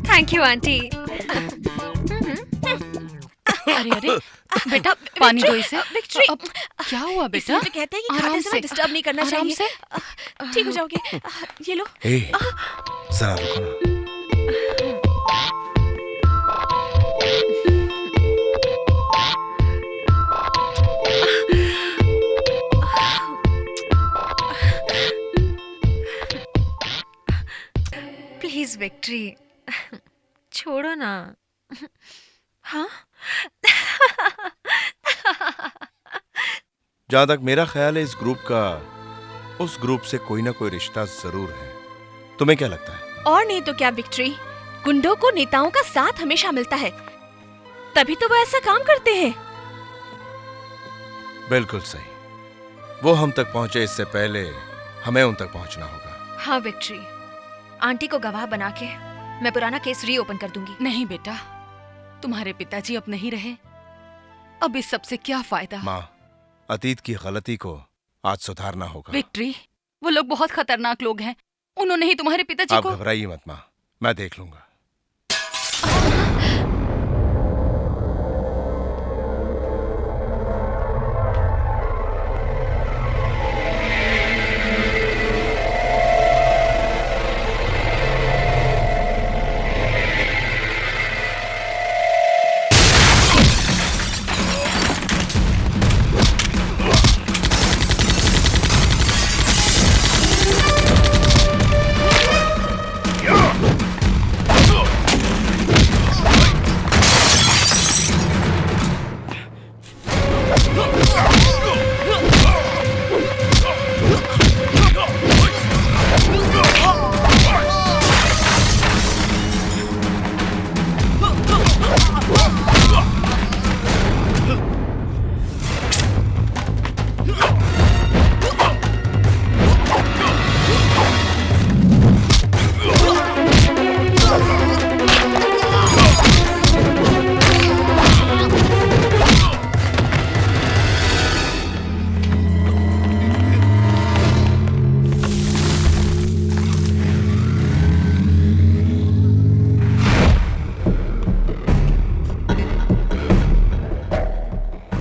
Thank you aunty. अरे अरे बेटा, पानी दो इसे। विक्ट्री, अब क्या हुआ बेटा? तो कहते हैं कि खाते समय डिस्टर्ब नहीं करना चाहिए। ठीक हो जाओगे। ये लो। जरा रुको ना। प्लीज विक्ट्री, छोड़ो ना। हाँ? जहां तक मेरा ख्याल है, इस ग्रुप का उस ग्रुप से कोई ना कोई रिश्ता जरूर है। तुम्हें क्या लगता है? और नहीं तो क्या विक्ट्री, गुंडों को नेताओं का साथ हमेशा मिलता है, तभी तो वो ऐसा काम करते हैं। बिल्कुल सही। वो हम तक पहुंचे इससे पहले हमें उन तक पहुंचना होगा। हाँ विक्ट्री, आंटी को गवाह बना के मैं पुराना केस रीओपन कर दूंगी। नहीं बेटा, तुम्हारे पिताजी अब नहीं रहे, अब इस सब से क्या फायदा? माँ, अतीत की गलती को आज सुधारना होगा। विक्ट्री, वो लोग बहुत खतरनाक लोग हैं, उन्होंने ही तुम्हारे पिताजी आप को। घबराइए मत माँ, मैं देख लूंगा।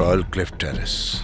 Royal Cliff terrace.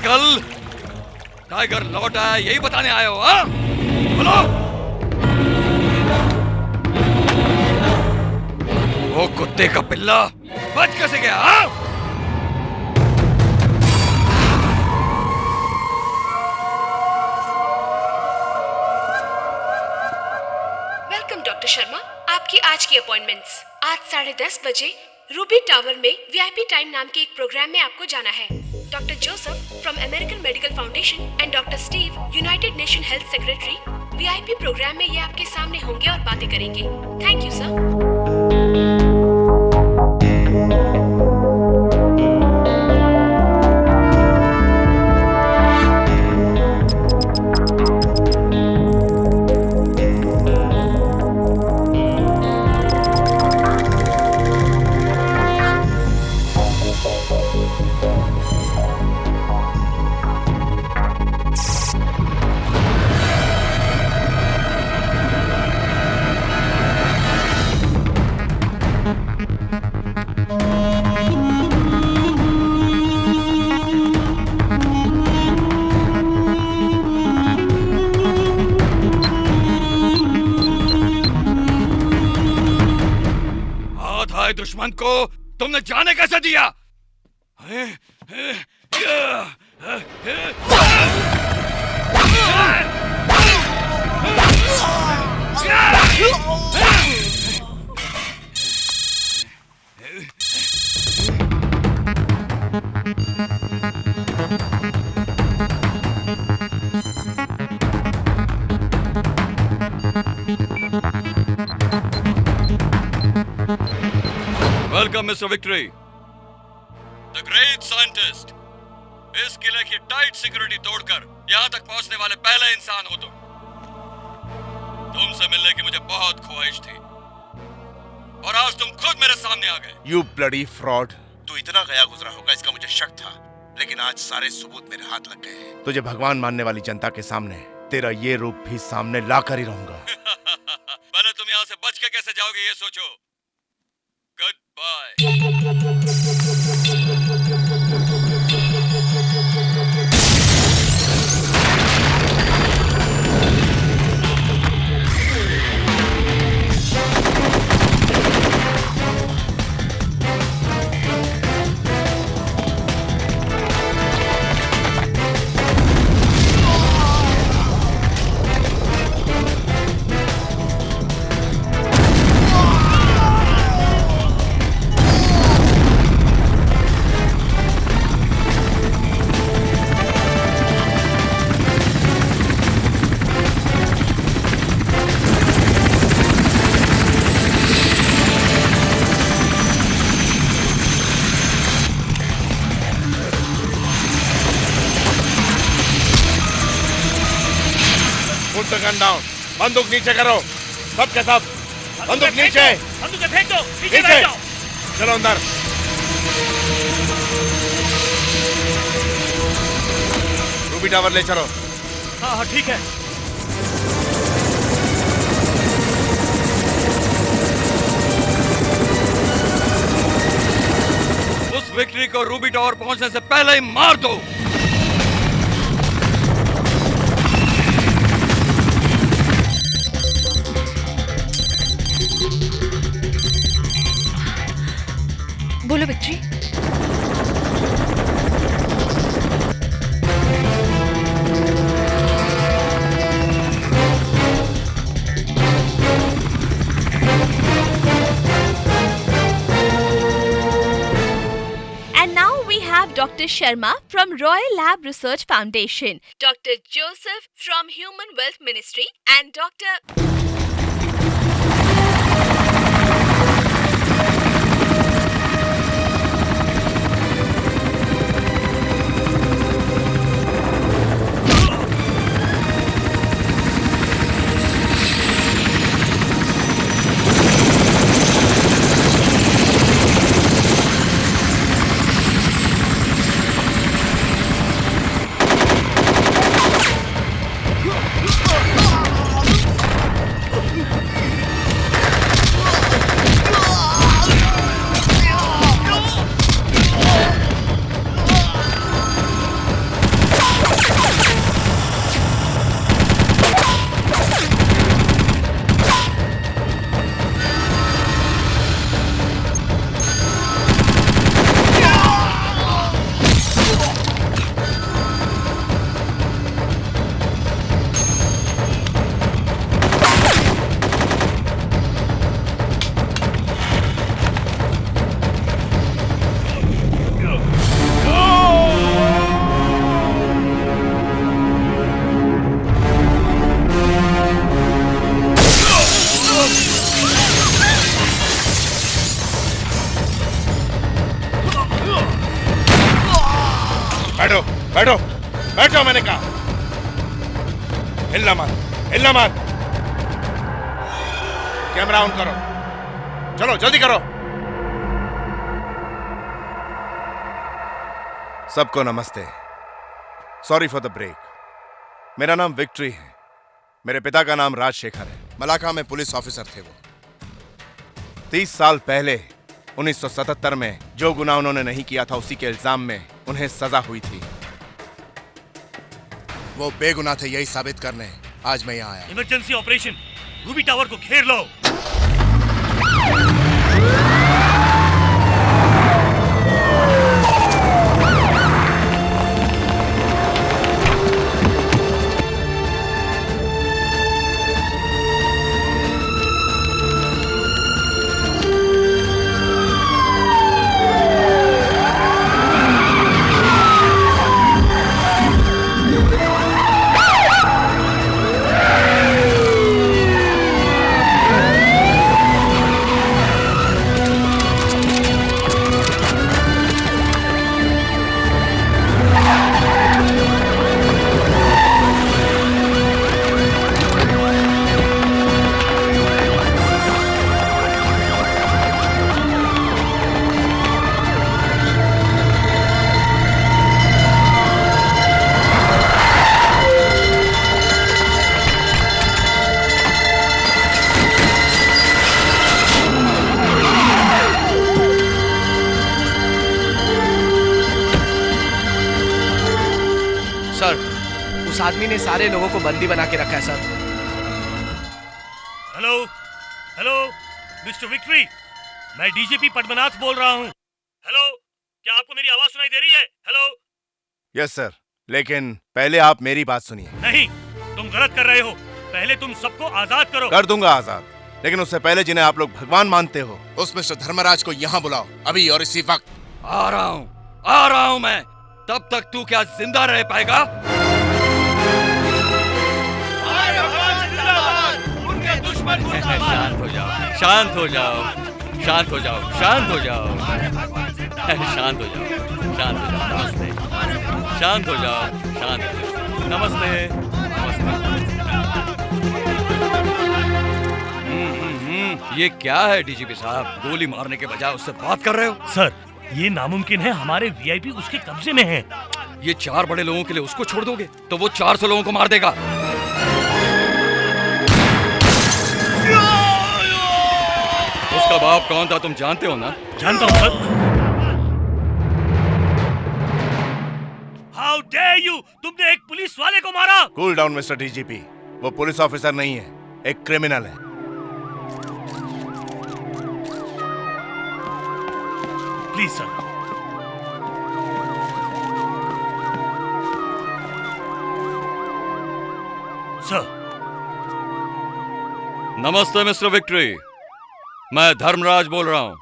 Rascal, tiger लौट आया यही बताने आए हो? हाँ, बोलो। वो कुत्ते का पिल्ला बच कैसे गया? हाँ? वेलकम डॉक्टर शर्मा, आपकी आज की अपॉइंटमेंट्स। आज 10:30 बजे रूबी टावर में वीआईपी टाइम नाम के एक प्रोग्राम में आपको जाना है। Doctor Joseph from American Medical Foundation and doctor Steve United Nation health secretary VIP programme में ये आपके सामने होंगे और बातें करेंगे। Thank you sir. दुश्मन को तुमने जाने कैसे दिया? Welcome mister Victory, the great scientist. इस किले की टाइट सिक्योरिटी तोड़कर यहाँ तक पहुँचने वाले पहले इंसान हो तुम। तुमसे मिलने की मुझे बहुत ख्वाहिश थी और आज तुम खुद मेरे सामने आ गए। You bloody fraud. तू इतना गया गुजरा होगा इसका मुझे शक था, लेकिन आज सारे सबूत मेरे हाथ लग गए हैं। तुझे भगवान मानने वाली जनता के सामने तेरा ये रूप भी सामने लाकर ही रहूंगा। पहले तुम यहाँ से बच के कैसे जाओगे ये सोचो। Goodbye. गन डाउन, बंदूक नीचे करो, सब के सब बंदूक नीचे। बंदूकें फेंक दो, नीचे बैठ जाओ। चलो अंदर। रूबी टावर ले चलो। हाँ हाँ ठीक है। उस विक्ट्री को रूबी टावर पहुंचने से पहले ही मार दो। बोलो victory. And now we have Dr. Sharma from Royal Lab Research Foundation, Dr. Joseph from Human Wealth Ministry, and Dr. बैठो बैठो, मैंने कहा। हिलना मत, हिलना मत। कैमरा ऑन करो, चलो जल्दी करो। सबको नमस्ते। Sorry for the break. मेरा नाम विक्ट्री है। मेरे पिता का नाम राजशेखर है। मलाका में पुलिस ऑफिसर थे वो। 30 साल पहले 1977 में जो गुनाह उन्होंने नहीं किया था, उसी के इल्जाम में उन्हें सजा हुई थी। वो बेगुनाह थे, यही साबित करने आज मैं यहाँ आया। इमरजेंसी ऑपरेशन, रूबी टावर को घेर लो। उस आदमी ने सारे लोगों को बंदी बना के रखा है sir. Hello hello mister victory, मैं डीजीपी पद्मनाथ बोल रहा हूँ। हेलो, क्या आपको मेरी आवाज सुनाई दे रही है? हेलो। यस सर, लेकिन पहले आप मेरी बात सुनिए। नहीं, तुम गलत कर रहे हो। पहले तुम सबको आजाद करो। कर दूंगा आजाद, लेकिन उससे पहले जिन्हें आप लोग भगवान मानते हो, उस मिस्टर धर्मराज को यहाँ बुलाओ, अभी और इसी वक्त। आ रहा हूँ मैं। तब तक तू क्या जिंदा रह पाएगा? शांत हो जाओ, शांत हो जाओ, शांत हो जाओ, शांत हो जाओ, शांत हो जाओ, शांत हो जाओ। नमस्ते, शांत हो जाओ, शांत हो जाओ। नमस्ते, नमस्ते। ये क्या है डीजीपी साहब? गोली मारने के बजाय उससे बात कर रहे हो? सर, ये नामुमकिन है। हमारे वीआईपी उसके कब्जे में हैं। ये 4 बड़े लोगों के लिए उसको छोड़ दोगे तो वो 400 लोगों को मार देगा। उसका बाप कौन था तुम जानते हो ना? जानता हूँ सर। How dare you! तुमने एक पुलिस वाले को मारा। कूल डाउन मिस्टर डीजीपी, वो पुलिस ऑफिसर नहीं है, एक क्रिमिनल है। Please sir. सर। नमस्ते मिस्टर विक्ट्री, मैं धर्मराज बोल रहा हूँ।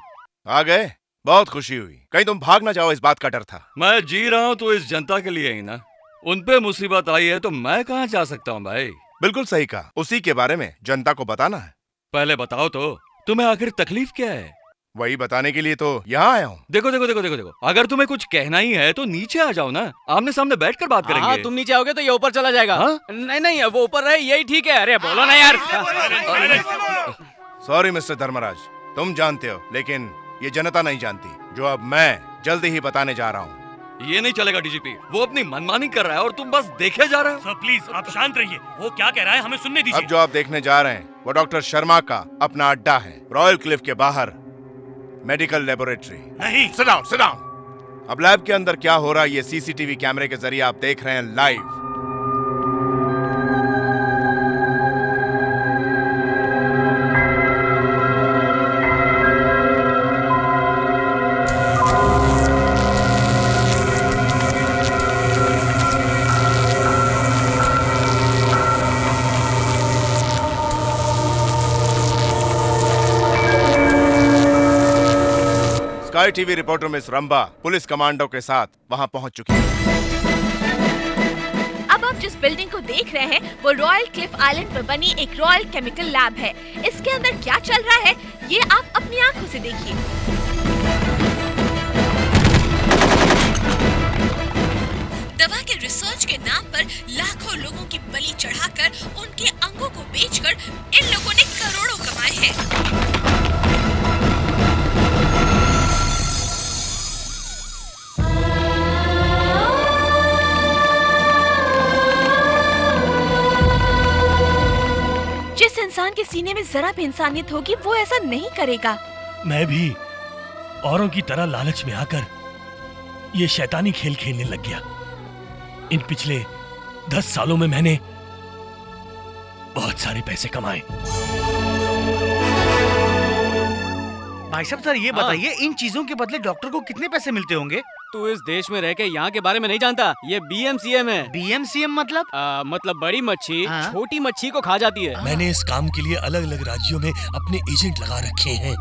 आ गए? बहुत खुशी हुई। कहीं तुम भाग ना जाओ, इस बात का डर था। मैं जी रहा हूँ तो इस जनता के लिए ही ना। उन पे मुसीबत आई है तो मैं कहाँ जा सकता हूँ भाई? बिल्कुल सही कहा। उसी के बारे में जनता को बताना है। पहले बताओ तो, तुम्हें आखिर तकलीफ क्या है? वही बताने के लिए तो यहाँ आया हूँ। देखो देखो देखो देखो देखो, अगर तुम्हें कुछ कहना ही है तो नीचे आ जाओ ना, आमने सामने बैठकर बात करेंगे। हाँ, तुम नीचे आओगे तो ये ऊपर चला जाएगा। नहीं नहीं, वो ऊपर रहे, यही ठीक है। अरे बोलो ना यार। सॉरी मिस्टर धर्मराज, तुम जानते हो, लेकिन ये जनता नहीं जानती, जो अब मैं जल्दी ही बताने जा रहा हूँ। ये नहीं चलेगा डीजीपी, वो अपनी मनमानी कर रहा है और तुम बस देखे जा रहे हो। सर प्लीज आप शांत रहिए, वो क्या कह रहा है हमें सुनने दीजिए। अब जो आप देखने जा रहे हैं वो डॉक्टर शर्मा का अपना अड्डा है, रॉयल क्लिफ के बाहर मेडिकल लेबोरेटरी। नहीं, सिट डाउन, सिट डाउन। अब लैब के अंदर क्या हो रहा है ये सीसीटीवी कैमरे के जरिए आप देख रहे हैं live. Sky TV reporter miss Ramba police commando के साथ वहां पहुंच चुकी है। अब आप जिस बिल्डिंग को देख रहे हैं वो रॉयल क्लिफ आइलैंड पर बनी एक रॉयल केमिकल लैब है। इसके अंदर क्या चल रहा है ये आप अपनी आंखों से देखिए। दवा के रिसर्च के नाम पर लाखों लोगों की बलि चढ़ाकर उनके अंगों को बेचकर इन लोगों ने करोड़ों कमाए हैं। जिस इंसान के सीने में जरा भी इंसानियत होगी वो ऐसा नहीं करेगा। मैं भी औरों की तरह लालच में आकर ये शैतानी खेल खेलने लग गया। इन पिछले 10 सालों में मैंने बहुत सारे पैसे कमाए। भाई साहब सर ये बताइए इन चीजों के बदले डॉक्टर को कितने पैसे मिलते होंगे? तू इस देश में रह के यहाँ के बारे में नहीं जानता। ये BMCM है। BMCM मतलब? मतलब बड़ी मच्छी छोटी मच्छी को खा जाती है। मैंने इस काम के लिए अलग अलग राज्यों में अपने एजेंट लगा रखे हैं।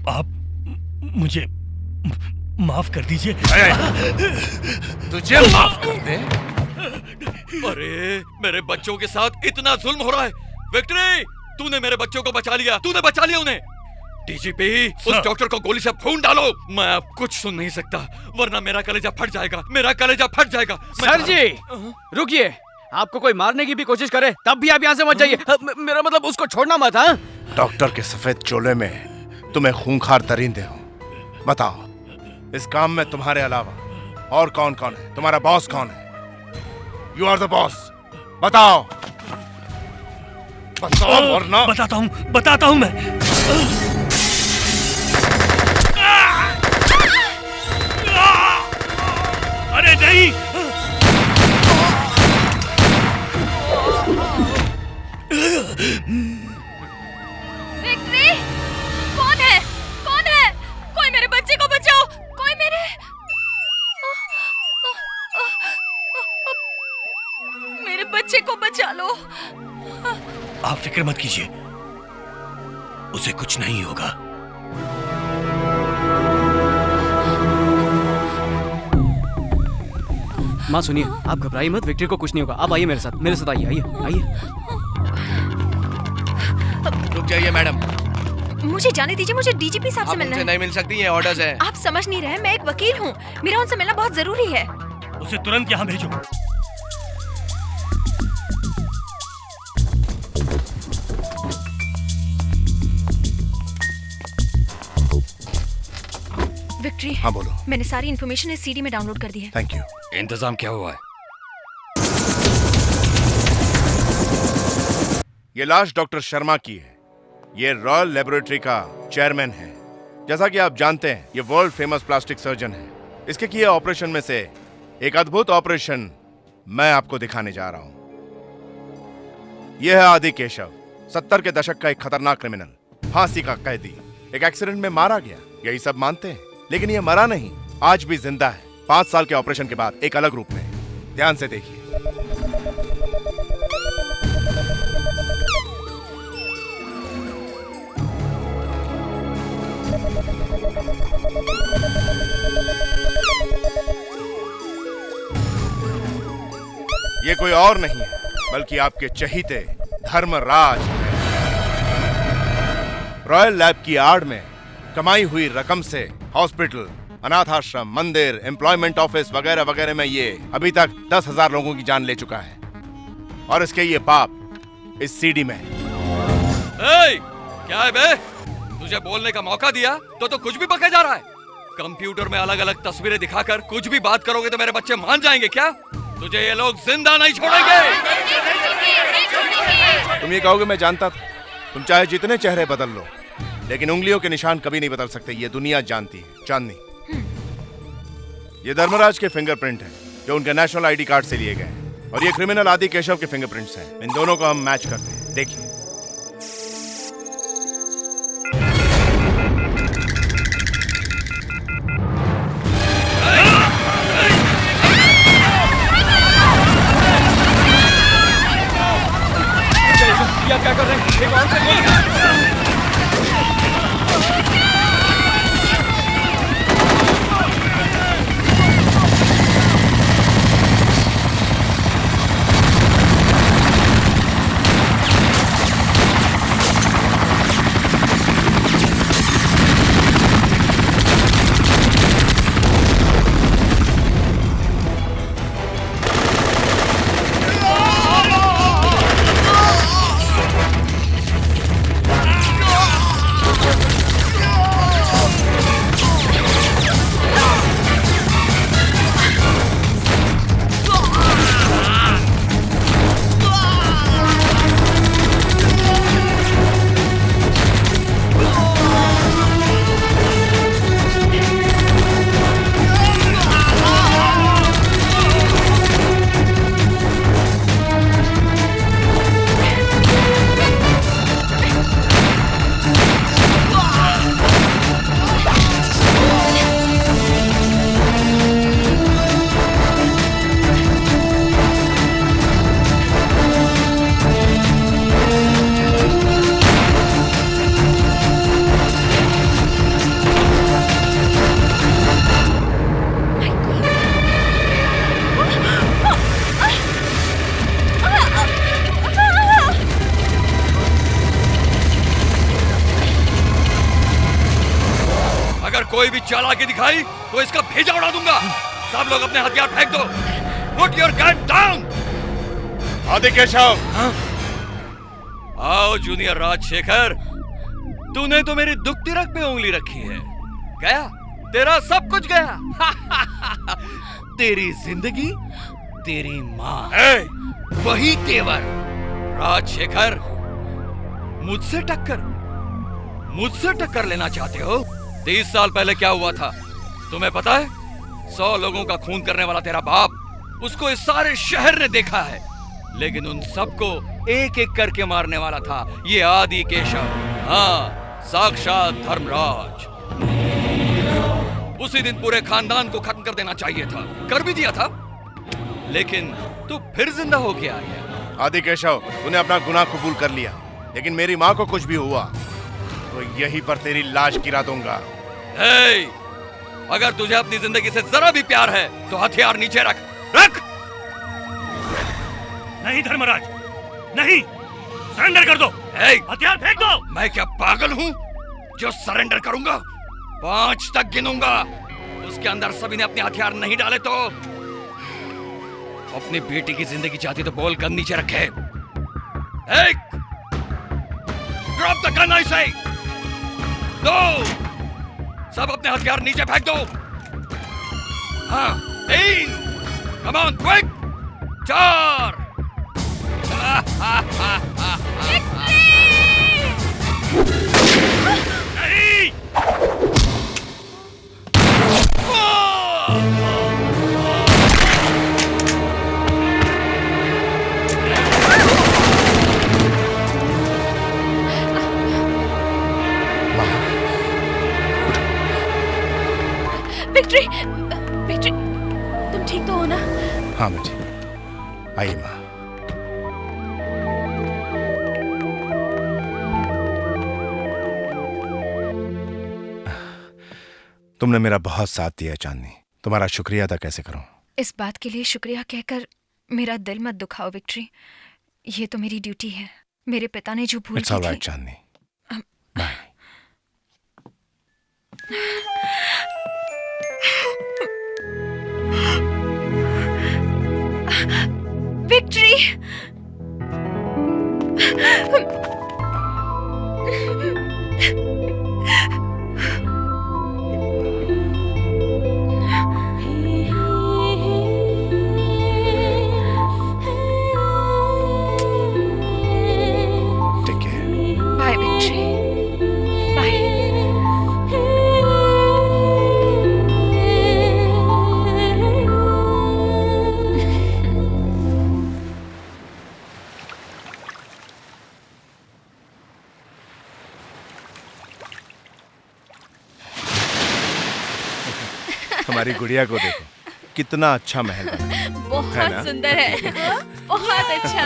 आप मुझे माफ कर दीजिए। तुझे माफ कर दे? अरे मेरे बच्चों के साथ इतना जुल्म हो रहा है। विक्ट्री, तूने मेरे बच्चों को बचा लिया, तूने बचा लिया उन्हें। डीजीपी, उस डॉक्टर को गोली से खून डालो। मैं अब कुछ सुन नहीं सकता वरना मेरा कलेजा फट जाएगा, मेरा कलेजा फट जाएगा। सर जी रुकिए, आपको कोई मारने की भी कोशिश करे तब भी आप यहाँ से मत जाइए। मेरा मतलब उसको छोड़ना मत। हाँ डॉक्टर के सफेद चोले में तुम्हें खूंखार दरिंदे हो। बताओ इस काम में तुम्हारे अलावा और कौन कौन है? तुम्हारा बॉस कौन है? You are the boss. बताओ बताओ वरना। बताता हूँ मैं। अरे नहीं, विक्ट्री, कौन है? कौन है? कोई मेरे बच्चे को बचाओ, कोई मेरे बच्चे को बचा लो। आप फिक्र मत कीजिए, उसे कुछ नहीं होगा। माँ सुनिए, आप घबराइए मत, विक्ट्री को कुछ नहीं होगा। आप आइए मेरे साथ आइए आइए आइए। रुक जाइए मैडम। मुझे जाने दीजिए, मुझे डीजीपी साहब से मिलना है। नहीं मिल सकती, ये ऑर्डर्स है। आप समझ नहीं रहे, मैं एक वकील हूँ, मेरा उनसे मिलना बहुत जरूरी है। उसे तुरंत यहाँ भेजो। विक्ट्री, हाँ बोलो। मैंने सारी इन्फॉर्मेशन इस सीडी में डाउनलोड कर दी है। Thank you. इंतजाम क्या हुआ है? ये लाश डॉक्टर शर्मा की है। ये रॉयल लेबोरेटरी का चेयरमैन है। जैसा कि आप जानते हैं ये वर्ल्ड फेमस प्लास्टिक सर्जन है। इसके किए ऑपरेशन में से एक अद्भुत ऑपरेशन मैं आपको दिखाने जा रहा हूं। यह है आदि केशव, 70 के दशक का एक खतरनाक क्रिमिनल, फांसी का कैदी। एक एक्सीडेंट में मारा गया, यही सब मानते हैं, लेकिन यह मरा नहीं, आज भी जिंदा है। 5 साल के ऑपरेशन के बाद एक अलग रूप में। ध्यान से देखिए। ये कोई और नहीं है बल्कि आपके चहीते धर्मराज हैं। रॉयल लैब की आड़ में कमाई हुई रकम से हॉस्पिटल, अनाथ आश्रम, मंदिर, एम्प्लॉयमेंट ऑफिस वगैरह वगैरह में ये अभी तक 10,000 लोगों की जान ले चुका है। और इसके ये पाप इस सीडी में। क्या है बे? तुझे बोलने का मौका दिया तो कुछ भी बका जा रहा है। कंप्यूटर में अलग अलग तस्वीरें दिखाकर कुछ भी बात करोगे तो मेरे बच्चे मान जाएंगे क्या? तुझे ये लोग जिंदा नहीं छोड़ेंगे। तुम ये कहोगे मैं जानता था। तुम चाहे जितने चेहरे बदल लो, लेकिन उंगलियों के निशान कभी नहीं बदल सकते। ये दुनिया जानती है। चांदनी, ये धर्मराज के फिंगरप्रिंट हैं जो उनके नेशनल आईडी कार्ड से लिए गए हैं, और ये क्रिमिनल आदि केशव के फिंगरप्रिंट्स हैं। इन दोनों को हम मैच करते हैं। देखिए। क्या कर रहे हैं? एक और करिए। कोई भी चालाकी दिखाई तो इसका भेजा उड़ा दूंगा। सब लोग अपने हथियार फेंक दो। Put your gun down। आदि केशव। आओ जूनियर राजशेखर, तूने तो मेरी दुखती रग पे उंगली रखी है। गया तेरा सब कुछ गया। तेरी जिंदगी, तेरी माँ, वही तेवर। राजशेखर, मुझसे टक्कर लेना चाहते हो? 30 साल पहले क्या हुआ था तुम्हें पता है? 100 लोगों का खून करने वाला तेरा बाप, उसको इस सारे शहर ने देखा है, लेकिन उन सबको एक एक करके मारने वाला था ये आदि केशव। हाँ, साक्षात धर्मराज। उसी दिन पूरे खानदान को खत्म कर देना चाहिए था, कर भी दिया था, लेकिन तू फिर जिंदा होके आ गया। आदि केशव, तूने अपना गुनाह कबूल कर लिया, लेकिन मेरी माँ को कुछ भी हुआ तो यहीं पर तेरी लाश गिरा दूंगा। अगर तुझे अपनी जिंदगी से जरा भी प्यार है तो हथियार नीचे रख। नहीं धर्मराज, नहीं, सरेंडर कर दो। हथियार फेंक दो। मैं क्या पागल हूँ जो सरेंडर करूंगा? 5 तक गिनूंगा, उसके अंदर सभी ने अपने हथियार नहीं डाले तो। अपनी बेटी की जिंदगी चाहती तो बोल, गन नीचे रखे। ड्रॉप द गन, आई से। 2, सब अपने हथियार नीचे फेंक दो। हाँ, 3, कम ऑन क्विक, 4। नहीं। विक्ट्री, विक्ट्री, तुम ठीक तो हो ना? हाँ बेटी, आइए माँ। तुमने मेरा बहुत साथ दिया चांदनी, तुम्हारा शुक्रिया अदा कैसे करूं? इस बात के लिए शुक्रिया कहकर मेरा दिल मत दुखाओ विक्ट्री, ये तो मेरी ड्यूटी है। मेरे पिता ने जो भूल की थी। चांदनी, विक्ट्री, बाय विक्ट्री, बाय। हमारी गुड़िया को देखो, कितना अच्छा महल बना है। बहुत सुंदर है। बहुत अच्छा।